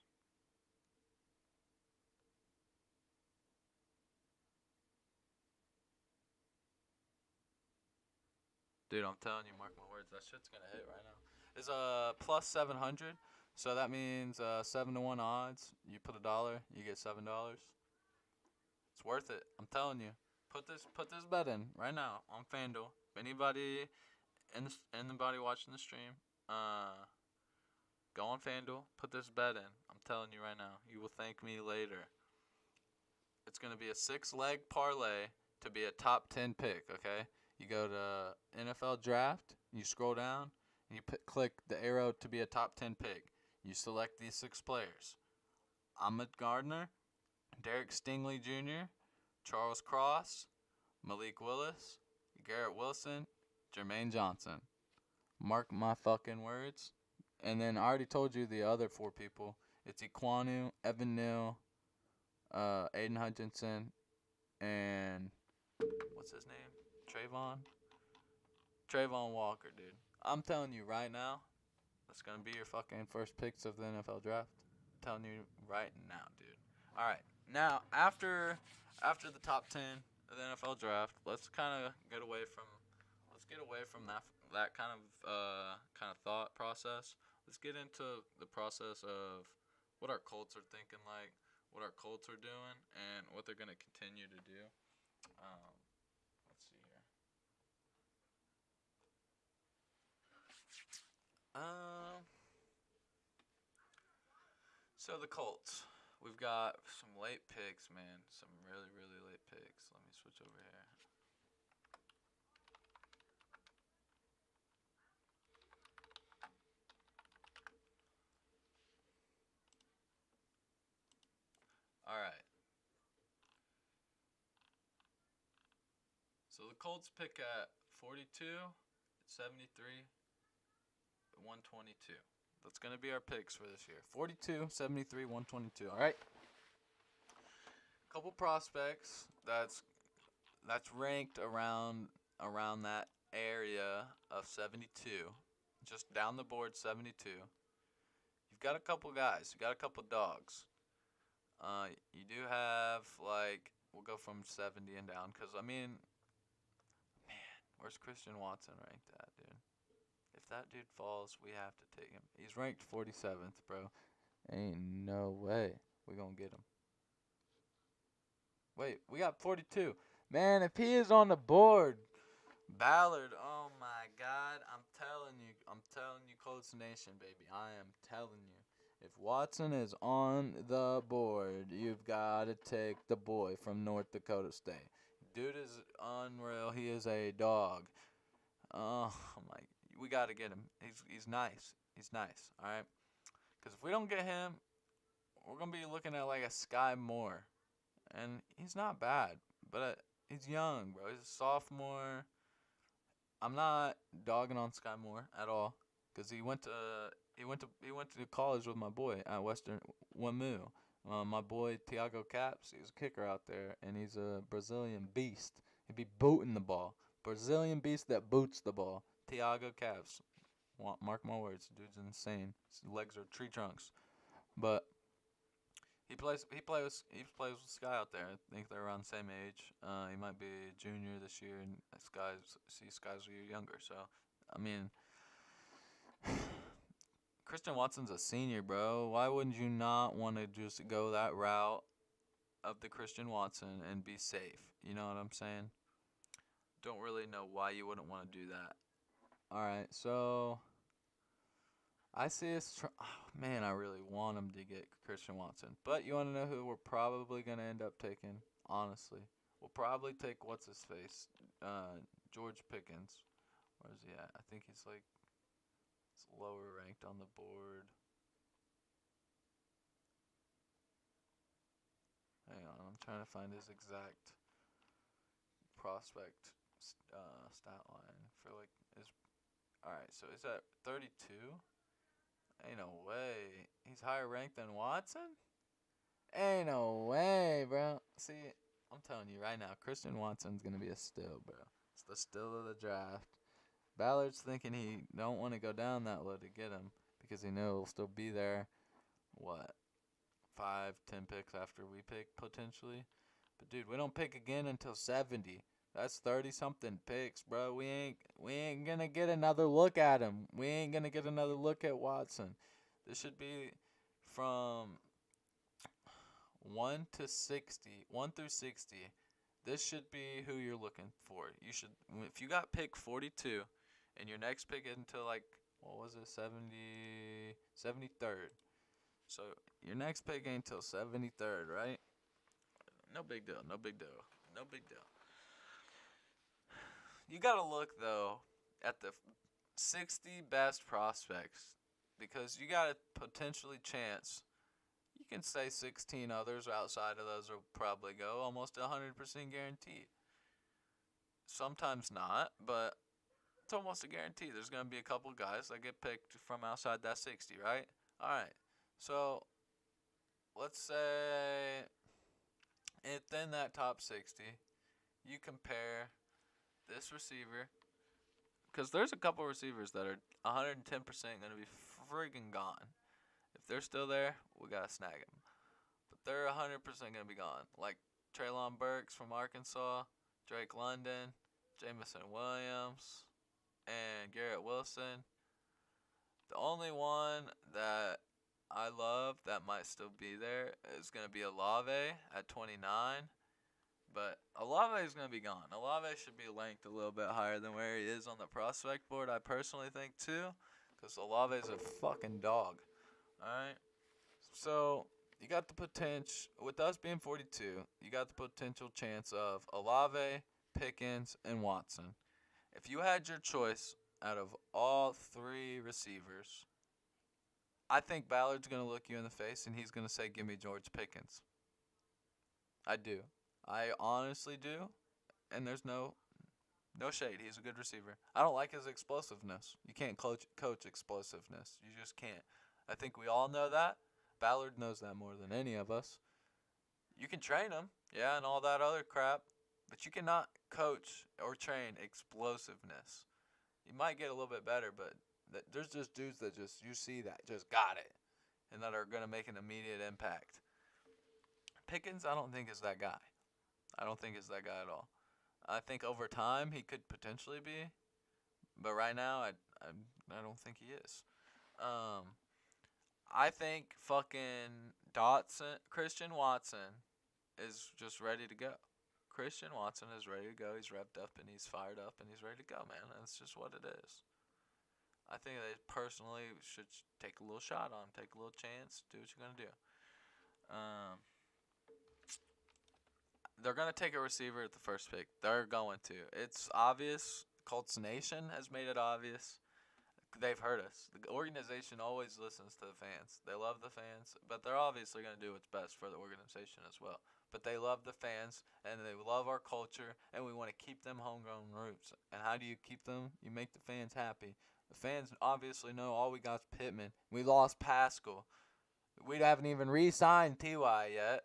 Dude, I'm telling you, mark my words. That shit's gonna hit right now. It's plus 700, so that means 7-1 odds. You put $1, you get $7. It's worth it. I'm telling you. Put this bet in right now on FanDuel. If anybody in the body watching the stream, go on FanDuel. Put this bet in. I'm telling you right now. You will thank me later. It's gonna be a 6-leg parlay to be a top 10 pick. Okay. You go to NFL Draft. You scroll down. And you click the arrow to be a top 10 pick. You select these 6 players: Ahmad Gardner, Derek Stingley Jr., Charles Cross, Malik Willis, Garrett Wilson, Jermaine Johnson. Mark my fucking words. And then I already told you the other 4 people. It's Aquanu, Evan Neal, Aiden Hutchinson, and what's his name? Trayvon Walker, dude. I'm telling you right now, that's gonna be your fucking first picks of the NFL draft. I'm telling you right now, dude. All right, now after the top 10 of the NFL draft, let's get away from that kind of thought process. Let's get into the process of what our Colts are thinking, like what our Colts are doing, and what they're gonna continue to do. Let's see here. So the Colts, we've got some late picks, man. Some really, really late picks. Let me switch over here. All right. So the Colts pick at 42, 73, 122. That's going to be our picks for this year. 42, 73, 122. All right. couple prospects that's ranked around that area of 72, just down the board 72. You've got a couple guys, you got a couple dogs. You do have like we'll go from 70 and down because I mean, man, where's Christian Watson ranked at, dude? If that dude falls, we have to take him. He's ranked 47th, bro. Ain't no way we gonna get him. Wait, we got 42. Man, if he is on the board, Ballard, oh my God, I'm telling you, Colts Nation, baby, I am telling you. If Watson is on the board, you've got to take the boy from North Dakota State. Dude is unreal. He is a dog. Oh my, we got to get him. He's nice. He's nice. All right. Because if we don't get him, we're gonna be looking at like a Sky Moore, and he's not bad, but he's young, bro. He's a sophomore. I'm not dogging on Sky Moore at all, cause he went to college with my boy at Western Wamu. My boy Tiago Caps, he's a kicker out there, and he's a Brazilian beast. He'd be booting the ball. Brazilian beast that boots the ball. Tiago Caps. Mark my words, dude's insane. His legs are tree trunks. But he plays with Sky out there. I think they're around the same age. He might be a junior this Sky's Sky's a year younger. So I mean, Christian Watson's a senior, bro. Why wouldn't you not want to just go that route of the Christian Watson and be safe? You know what I'm saying? Don't really know why you wouldn't want to do that. All right, so I see us. Oh, man, I really want him to get Christian Watson. But you want to know who we're probably going to end up taking? Honestly, we'll probably take what's his face, George Pickens. Where is he at? I think he's like lower ranked on the board. Hang on, I'm trying to find his exact prospect stat line for like his. All right, so is that 32? Ain't no way. He's higher ranked than Watson? Ain't no way, bro. See, I'm telling you right now, Christian Watson's going to be a steal, bro. It's the steal of the draft. Ballard's thinking he don't want to go down that low to get him because he know he'll still be there, what, 5, 10 picks after we pick, potentially? But, dude, we don't pick again until 70. That's 30-something picks, bro. We ain't gonna get another look at him. We ain't gonna get another look at Watson. This should be from 1 to 60, 1 through 60. This should be who you're looking for. You should, if you got pick 42, and your next pick until like what was it, 73rd. So your next pick ain't till 73rd, right? No big deal. No big deal. No big deal. You gotta look though at the 60 best prospects because you got a potentially chance. You can say 16 others outside of those will probably go almost 100% guaranteed. Sometimes not, but it's almost a guarantee. There's gonna be a couple guys that get picked from outside that 60, right? All right. So let's say within that top 60, you compare this receiver, because there's a couple receivers that are 110% going to be friggin' gone. If they're still there, we got to snag them. But they're 100% going to be gone. Like Treylon Burks from Arkansas, Drake London, Jamison Williams, and Garrett Wilson. The only one that I love that might still be there is going to be Olave at 29. But Olave is going to be gone. Olave should be ranked a little bit higher than where he is on the prospect board, I personally think, too. Because Olave is a fucking dog. Alright? So, you got the potential, with us being 42, you got the potential chance of Olave, Pickens, and Watson. If you had your choice out of all three receivers, I think Ballard's going to look you in the face and he's going to say, give me George Pickens. I do. I honestly do, and there's no shade. He's a good receiver. I don't like his explosiveness. You can't coach explosiveness. You just can't. I think we all know that. Ballard knows that more than any of us. You can train them, yeah, and all that other crap, but you cannot coach or train explosiveness. You might get a little bit better, but there's just dudes that just you see that just got it and that are gonna make an immediate impact. Pickens, I don't think is that guy. I don't think is that guy at all. I think over time he could potentially be, but right now I don't think he is. Um, I think fucking Christian Watson is just ready to go. Christian Watson is ready to go. He's revved up and he's fired up and he's ready to go, man. That's just what it is. I think they personally should take a little shot on him, take a little chance, do what you're gonna do. Um, they're gonna take a receiver at the first pick. They're going to. It's obvious. Colts Nation has made it obvious. They've heard us. The organization always listens to the fans. They love the fans, but they're obviously going to do what's best for the organization as well. But they love the fans, and they love our culture, and we want to keep them homegrown roots. And how do you keep them? You make the fans happy. The fans obviously know all we got is Pittman. We lost Pascal. We haven't even re-signed Ty yet.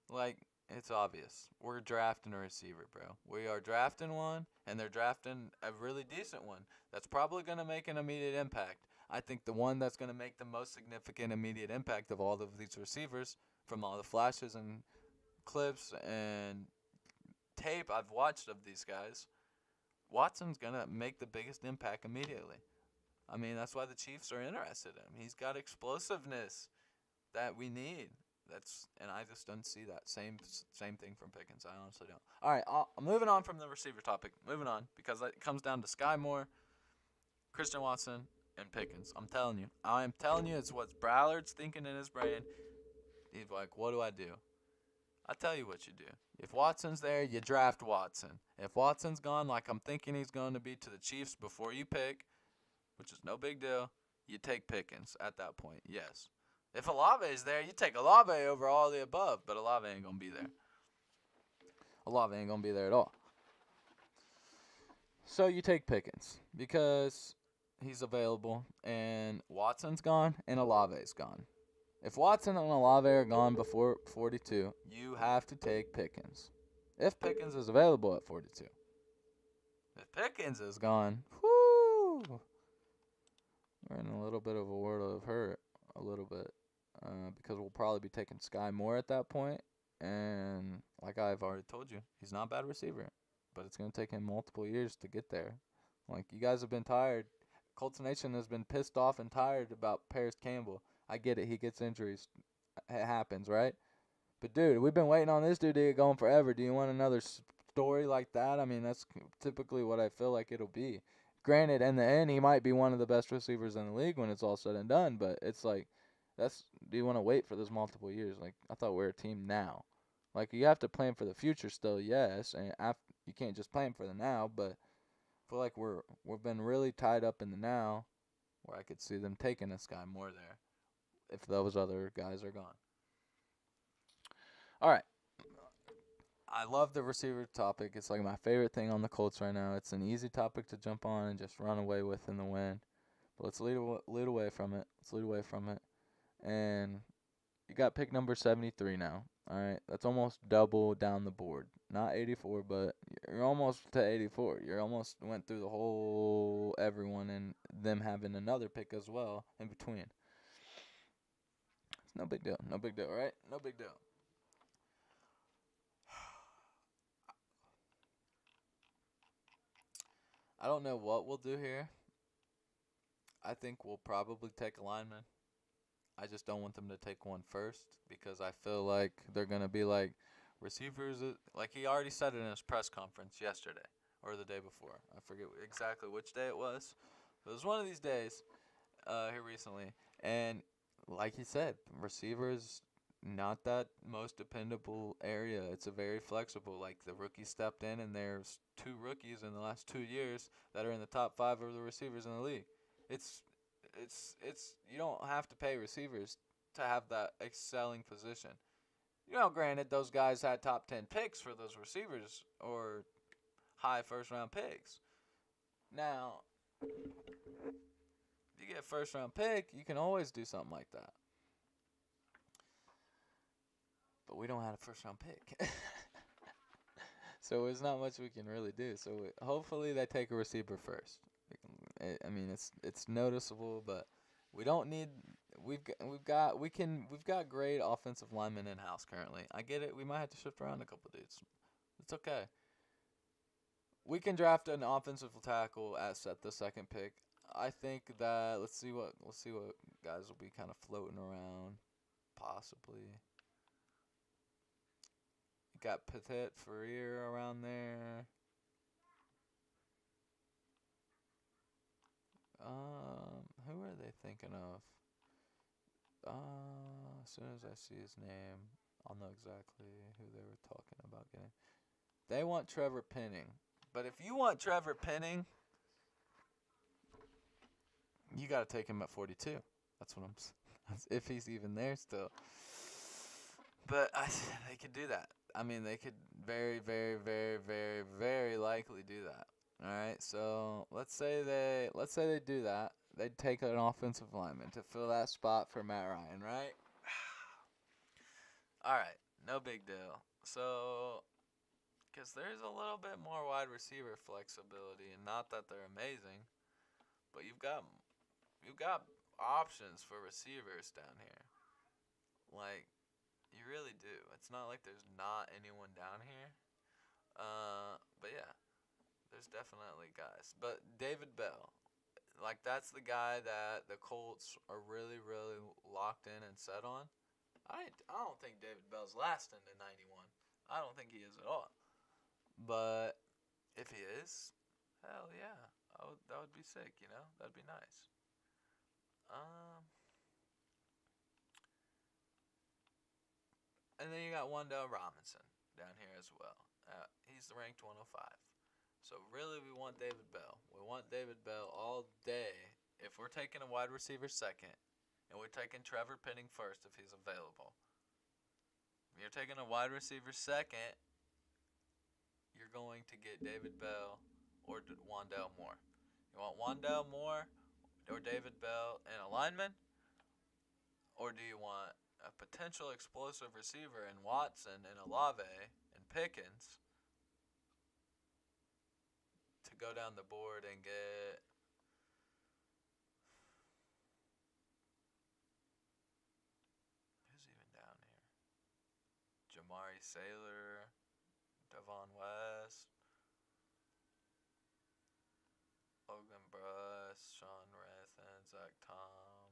Like, it's obvious. We're drafting a receiver, bro. We are drafting one, and they're drafting a really decent one that's probably going to make an immediate impact. I think the one that's going to make the most significant immediate impact of all of these receivers, from all the flashes and clips and tape I've watched of these guys, Watson's going to make the biggest impact immediately. I mean, that's why the Chiefs are interested in him. He's got explosiveness that we need. And I just don't see that same thing from Pickens. I honestly don't. All right, I'm moving on from the receiver topic. Moving on because it comes down to Sky Moore, Christian Watson, and Pickens. I'm telling you, it's what Ballard's thinking in his brain. He's like, what do I do? I tell you what you do. If Watson's there, you draft Watson. If Watson's gone, like I'm thinking he's going to be to the Chiefs before you pick, which is no big deal, you take Pickens at that point. Yes. If Olave is there, you take Olave over all the above, but Olave ain't going to be there. Olave ain't going to be there at all. So you take Pickens because he's available, and Watson's gone, and Olave's gone. If Watson and Olave are gone before 42, you have to take Pickens. If Pickens is available at 42. If Pickens is gone, whoo, we're in a little bit of a world of hurt, a little bit. Because we'll probably be taking Sky Moore at that point. And like I've already told you, he's not a bad receiver. But it's going to take him multiple years to get there. Like, you guys have been tired. Colts Nation has been pissed off and tired about Paris Campbell. I get it. He gets injuries. It happens, right? But, dude, we've been waiting on this dude to get going forever. Do you want another story like that? I mean, that's typically what I feel like it'll be. Granted, in the end, he might be one of the best receivers in the league when it's all said and done. But it's like, do you want to wait for those multiple years? Like, I thought we were a team now. Like, you have to plan for the future still, yes, and you can't just plan for the now, but I feel like we've been really tied up in the now, where I could see them taking a Sky Moore there if those other guys are gone. All right. I love the receiver topic. It's like my favorite thing on the Colts right now. It's an easy topic to jump on and just run away with in the win. But let's lead away from it. And you got pick number 73 now. All right, that's almost double down the board. Not 84, but you're almost to 84. You almost went through the whole everyone and them having another pick as well in between. It's no big deal, right? No big deal. I don't know what we'll do here. I think we'll probably take a lineman. I just don't want them to take one first because I feel like they're going to be like receivers. Like he already said it in his press conference yesterday or the day before. I forget exactly which day it was. It was one of these days here recently. And like he said, receivers, not that most dependable area. It's a very flexible. Like the rookie stepped in and there's 2 rookies in the last 2 years that are in the top 5 of the receivers in the league. It's you don't have to pay receivers to have that excelling position. Granted, those guys had top 10 picks for those receivers or high first-round picks. Now, if you get a first-round pick, you can always do something like that. but we don't have a first round pick. So there's not much we can really do. So hopefully they take a receiver first. I mean, it's noticeable, but we don't need. We've got great offensive linemen in house currently. I get it. We might have to shift around a couple dudes. It's okay. We can draft an offensive tackle at the second pick. I think that let's see what guys will be kind of floating around, possibly. You got Petit Ferrier around there. Who are they thinking of? As soon as I see his name, I'll know exactly who they were talking about getting. They want Trevor Penning. But if you want Trevor Penning, you got to take him at 42. That's what if he's even there still. But they could do that. I mean, they could very, very, very, very, very likely do that. All right. So let's say they do that. They'd take an offensive lineman to fill that spot for Matt Ryan, right? All right. No big deal. So, because there's a little bit more wide receiver flexibility, and not that they're amazing, but you've got options for receivers down here. Like, you really do. It's not like there's not anyone down here. But yeah, there's definitely guys. But David Bell, like that's the guy that the Colts are really, really locked in and set on. I don't think David Bell's lasting to 91. I don't think he is at all. But if he is, hell yeah, that would be sick. That'd be nice. And then you got Wandale Robinson down here as well. He's ranked 105. So really, we want David Bell. We want David Bell all day. If we're taking a wide receiver second, and we're taking Trevor Penning first if he's available. If you're taking a wide receiver second, you're going to get David Bell or Wandale Moore. You want Wandale Moore or David Bell in a lineman? Or do you want a potential explosive receiver in Watson and Olave and Pickens to go down the board and get who's even down here? Jamari Saylor, Devon West, Logan Bruss, Sean Rathan, Zach Tom.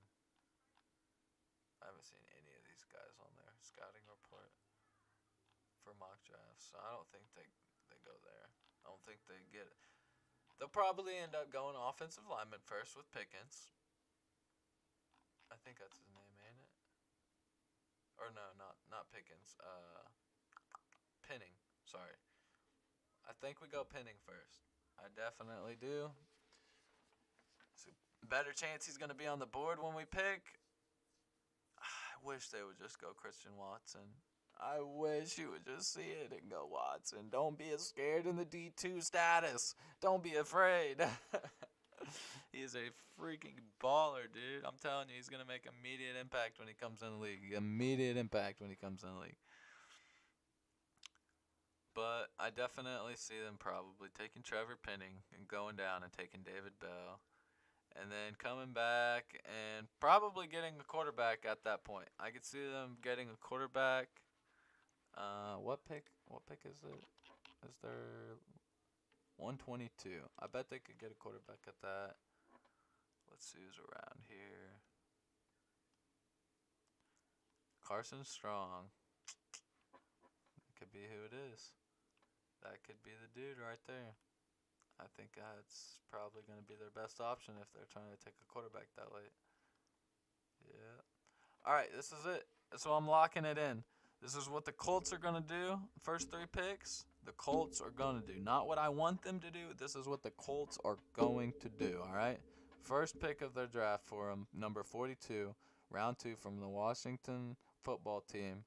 I haven't seen any of these guys on their scouting report for mock drafts, so I don't think they go there. I don't think they get it. They'll probably end up going offensive lineman first with Pickens. I think that's his name, ain't it? Or no, not Pickens. Penning. Sorry. I think we go Penning first. I definitely do. It's a better chance he's going to be on the board when we pick. I wish they would just go Christian Watson. I wish you would just see it and go Watson. Don't be as scared in the D2 status. Don't be afraid. He is a freaking baller, dude. I'm telling you, he's going to make immediate impact when he comes in the league. Immediate impact when he comes in the league. But I definitely see them probably taking Trevor Penning and going down and taking David Bell. And then coming back and probably getting a quarterback at that point. I could see them getting a quarterback. What pick is it? Is there 122? I bet they could get a quarterback at that. Let's see who's around here. Carson Strong. Could be who it is. That could be the dude right there. I think that's probably going to be their best option if they're trying to take a quarterback that late. Yeah. All right, this is it. So I'm locking it in. This is what the Colts are going to do. First 3 picks, the Colts are going to do. Not what I want them to do. This is what the Colts are going to do, all right? First pick of their draft for them, number 42, round 2 from the Washington football team.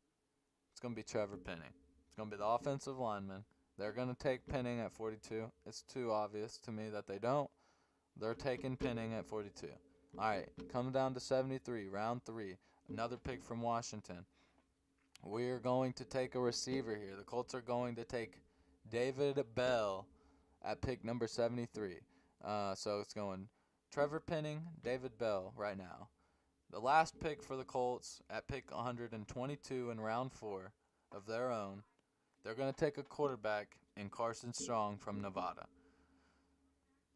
It's going to be Trevor Penning. It's going to be the offensive lineman. They're going to take Penning at 42. It's too obvious to me that they don't. They're taking Penning at 42. All right, come down to 73, round 3. Another pick from Washington. we're going to take a receiver here. The Colts are going to take David Bell at pick number 73. So it's going Trevor Penning, David Bell right now. The last pick for the Colts at pick 122 in round 4 of their own, they're going to take a quarterback in Carson Strong from Nevada.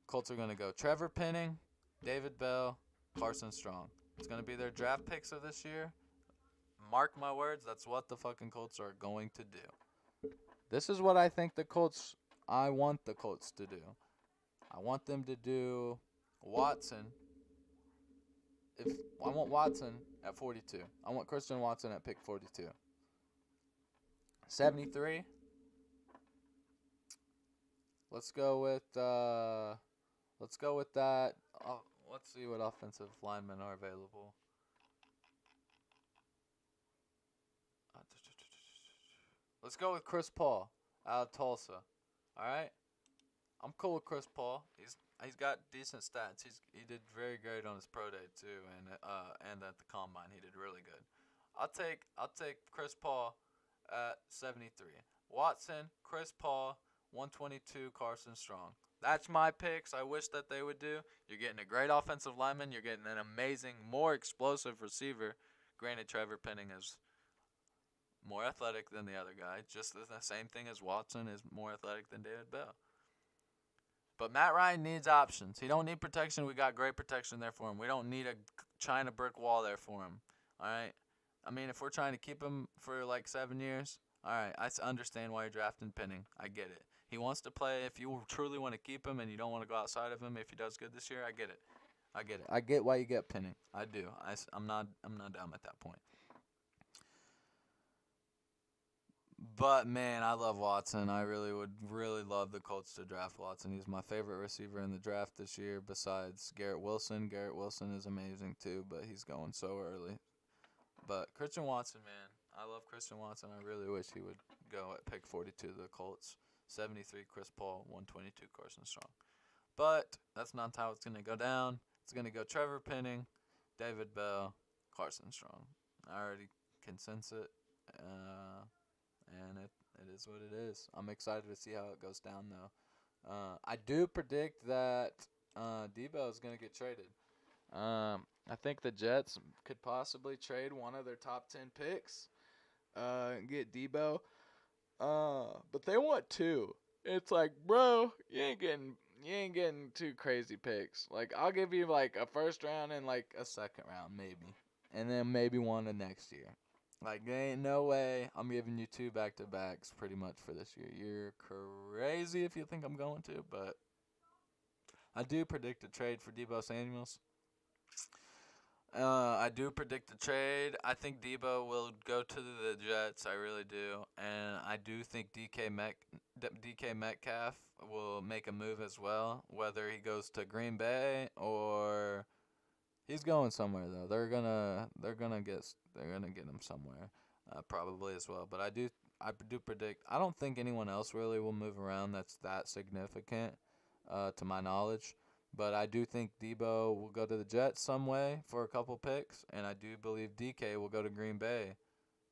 Colts are going to go Trevor Penning, David Bell, Carson Strong. It's going to be their draft picks of this year. Mark my words, that's what the fucking Colts are going to do. This is what I think I want the Colts to do. I want them to do Watson. I want Watson at 42. I want Christian Watson at pick 42. 73. Let's go with that. Let's see what offensive linemen are available. Let's go with Chris Paul out of Tulsa. All right, I'm cool with Chris Paul. He's got decent stats. He did very great on his pro day too, and at the combine he did really good. I'll take Chris Paul at 73. Watson, Chris Paul, 122, Carson Strong. That's my picks. I wish that they would do. You're getting a great offensive lineman. You're getting an amazing, more explosive receiver. Granted, Trevor Penning is more athletic than the other guy. Just the same thing as Watson is more athletic than David Bell. But Matt Ryan needs options. He don't need protection. We got great protection there for him. We don't need a China brick wall there for him. All right? I mean, if we're trying to keep him for like 7 years, all right, I understand why you're drafting Penning. I get it. He wants to play. If you truly want to keep him and you don't want to go outside of him, if he does good this year, I get it. I get why you get Penning. I do. I'm not down at that point. But, man, I love Watson. I really would love the Colts to draft Watson. He's my favorite receiver in the draft this year besides Garrett Wilson. Garrett Wilson is amazing too, but he's going so early. But Christian Watson, man, I love Christian Watson. I really wish he would go at pick 42 to the Colts. 73 Chris Paul, 122 Carson Strong. But that's not how it's going to go down. It's going to go Trevor Penning, David Bell, Carson Strong. I already can sense it. And it is what it is. I'm excited to see how it goes down, though. I do predict that Debo is going to get traded. I think the Jets could possibly trade one of their top 10 picks and get Debo. But they want 2. It's like, bro, you ain't getting 2 crazy picks. Like, I'll give you like a first round and like a second round maybe, and then maybe one of next year. Like, there ain't no way I'm giving you 2 back-to-backs pretty much for this year. You're crazy if you think I'm going to, but I do predict a trade for Deebo Samuels. I do predict a trade. I think Deebo will go to the Jets. I really do. And I do think DK Metcalf will make a move as well, whether he goes to Green Bay or he's going somewhere though. They're gonna get him somewhere, probably as well. But I do predict. I don't think anyone else really will move around that's that significant, to my knowledge. But I do think Debo will go to the Jets some way for a couple picks, and I do believe DK will go to Green Bay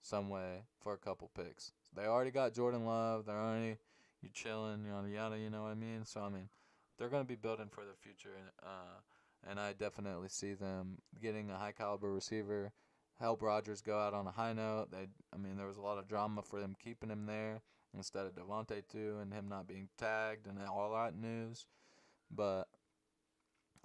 some way for a couple picks. They already got Jordan Love. They're already chilling, yada yada. You know what I mean? So I mean, they're gonna be building for the future, and I definitely see them getting a high caliber receiver. Help Rodgers go out on a high note. There was a lot of drama for them keeping him there instead of Devontae too, and him not being tagged and all that news. But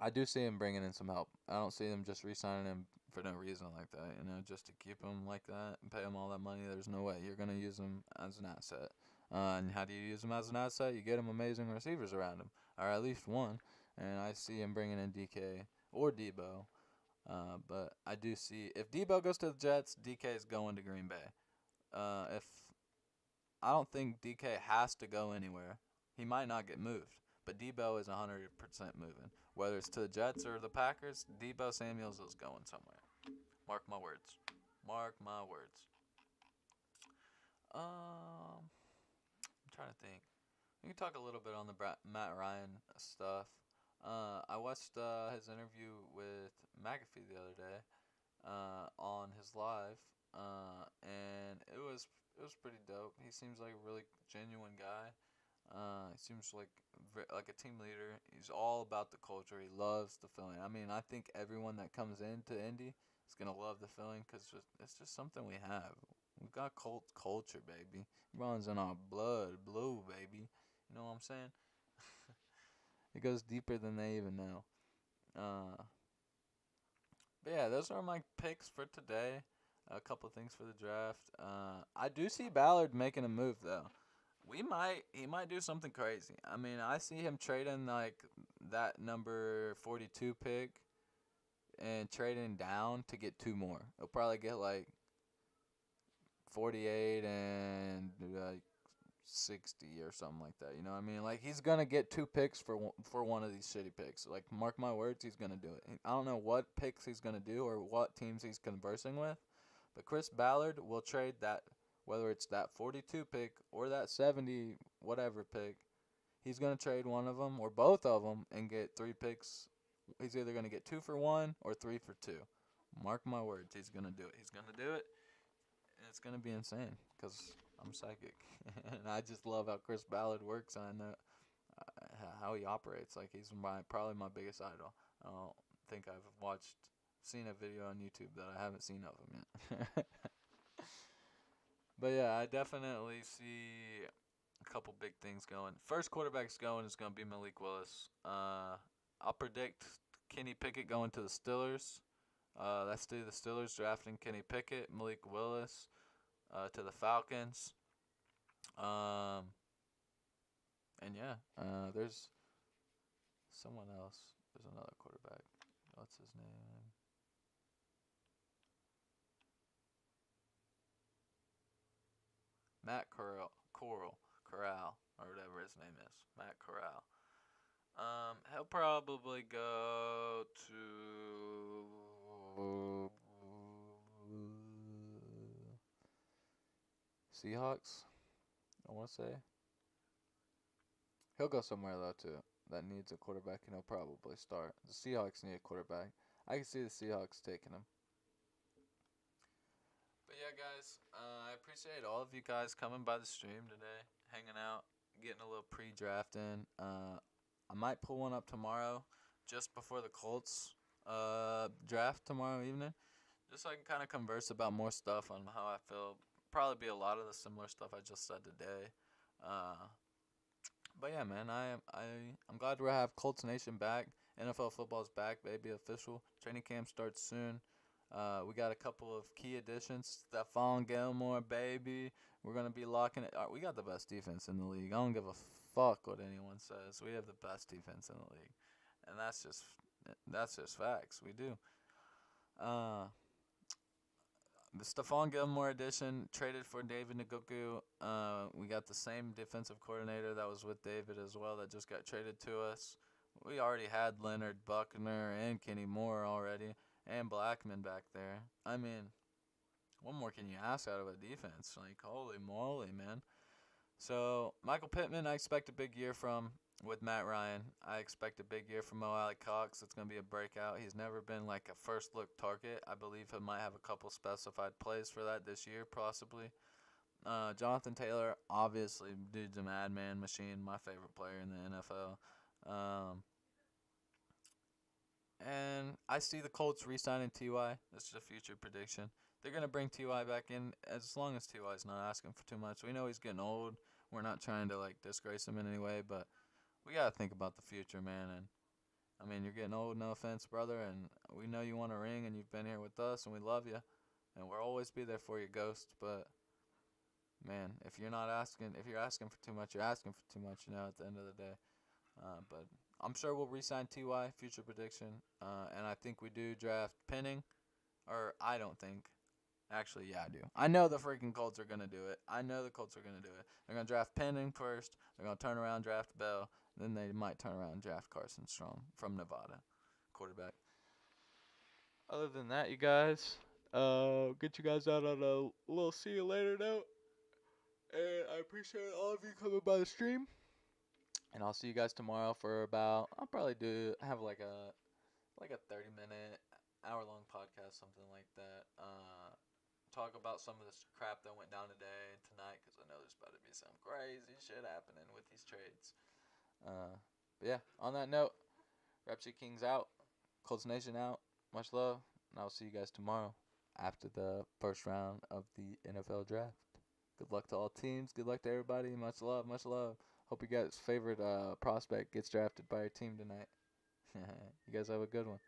I do see him bringing in some help. I don't see them just re-signing him for no reason like that, just to keep him like that and pay him all that money. There's no way. You're going to use him as an asset. And how do you use him as an asset? You get him amazing receivers around him, or at least one. And I see him bringing in DK or Debo. But I do see, if Debo goes to the Jets, DK is going to Green Bay. If I don't think DK has to go anywhere. He might not get moved. But Debo is 100% moving. Whether it's to the Jets or the Packers, Debo Samuels is going somewhere. Mark my words. Mark my words. I'm trying to think. We can talk a little bit on the Matt Ryan stuff. I watched his interview with McAfee the other day on his live, and it was pretty dope. He seems like a really genuine guy. He seems like a team leader. He's all about the culture. He loves the feeling. I mean, I think everyone that comes into Indy is gonna love the feeling because it's just something we have. We got cult culture, baby. It runs in our blood, blue, baby. You know what I'm saying? It goes deeper than they even know. Uh, but yeah, those are my picks for today. A couple things for the draft. I do see Ballard making a move though. He might do something crazy. I mean, I see him trading like that number 42 pick and trading down to get two more. He'll probably get like 48 and like 60 or something like that. You know what I mean? Like he's gonna get two picks for one of these shitty picks. Like mark my words, he's gonna do it. I don't know what picks he's gonna do or what teams he's conversing with, but Chris Ballard will trade that, whether it's that 42 pick or that 70 whatever pick. He's gonna trade one of them or both of them and get three picks. He's either gonna get 2 for 1 or 3 for 2. Mark my words, he's gonna do it. He's gonna do it, and it's gonna be insane because I'm psychic, and I just love how Chris Ballard works, and I know how he operates. Like he's probably my biggest idol. I don't think I've seen a video on YouTube that I haven't seen of him yet. But yeah, I definitely see a couple big things going. First quarterback's going is going to be Malik Willis. I'll predict Kenny Pickett going to the Steelers. That's the Steelers drafting Kenny Pickett, Malik Willis to the Falcons. And yeah, there's someone else. There's another quarterback. What's his name? Matt Corral, or whatever his name is. Matt Corral. He'll probably go to Seahawks. I want to say he'll go somewhere though too that needs a quarterback, and he'll probably start. The Seahawks need a quarterback. I can see the Seahawks taking him. But yeah, guys, I appreciate all of you guys coming by the stream today, hanging out, getting a little pre-draft in. I might pull one up tomorrow, just before the Colts draft tomorrow evening, just so I can kind of converse about more stuff on how I feel. Probably be a lot of the similar stuff I just said today. But yeah, man, I'm glad to have Colts Nation back. NFL football's back, baby, official. Training camp starts soon. We got a couple of key additions. Stephon Gilmore, baby. We're gonna be locking it. We got the best defense in the league. I don't give a fuck what anyone says. We have the best defense in the league, and that's just facts. We do. Uh, the Stephon Gilmore edition traded for David Njoku. We got the same defensive coordinator that was with David as well that just got traded to us. We already had Leonard Buckner and Kenny Moore already, and Blackman back there. I mean, what more can you ask out of a defense? Like, holy moly, man. So, Michael Pittman, I expect a big year from with Matt Ryan. I expect a big year from Mo Alley Cox. It's going to be a breakout. He's never been like a first look target. I believe he might have a couple specified plays for that this year, possibly. Jonathan Taylor, obviously, dude's a madman machine, my favorite player in the NFL. And I see the Colts re-signing Ty. This is a future prediction. They're going to bring Ty back in as long as Ty's not asking for too much. We know he's getting old. We're not trying to like disgrace him in any way, but we got to think about the future, man. And I mean, you're getting old, no offense, brother, and we know you want a ring and you've been here with us and we love you. And we'll always be there for you, Ghost, but man, if you're asking for too much, you're asking for too much, at the end of the day. But I'm sure we'll re-sign Ty, future prediction. And I think we do draft Penning. Or I don't think. Actually, yeah, I do. I know the freaking Colts are going to do it. I know the Colts are going to do it. They're going to draft Penning first. They're going to turn around, draft Bell. Then they might turn around and draft Carson Strong from Nevada, quarterback. Other than that, you guys, get you guys out on a little see you later note. And I appreciate all of you coming by the stream. And I'll see you guys tomorrow for I'll probably have like a 30-minute, hour-long podcast, something like that. talk about some of this crap that went down today and tonight because I know there's about to be some crazy shit happening with these trades. But yeah, on that note, WrapSheet Kings out, Colts Nation out. Much love, and I'll see you guys tomorrow after the first round of the NFL draft. Good luck to all teams. Good luck to everybody. Much love. Much love. Hope your guys' favorite prospect gets drafted by your team tonight. You guys have a good one.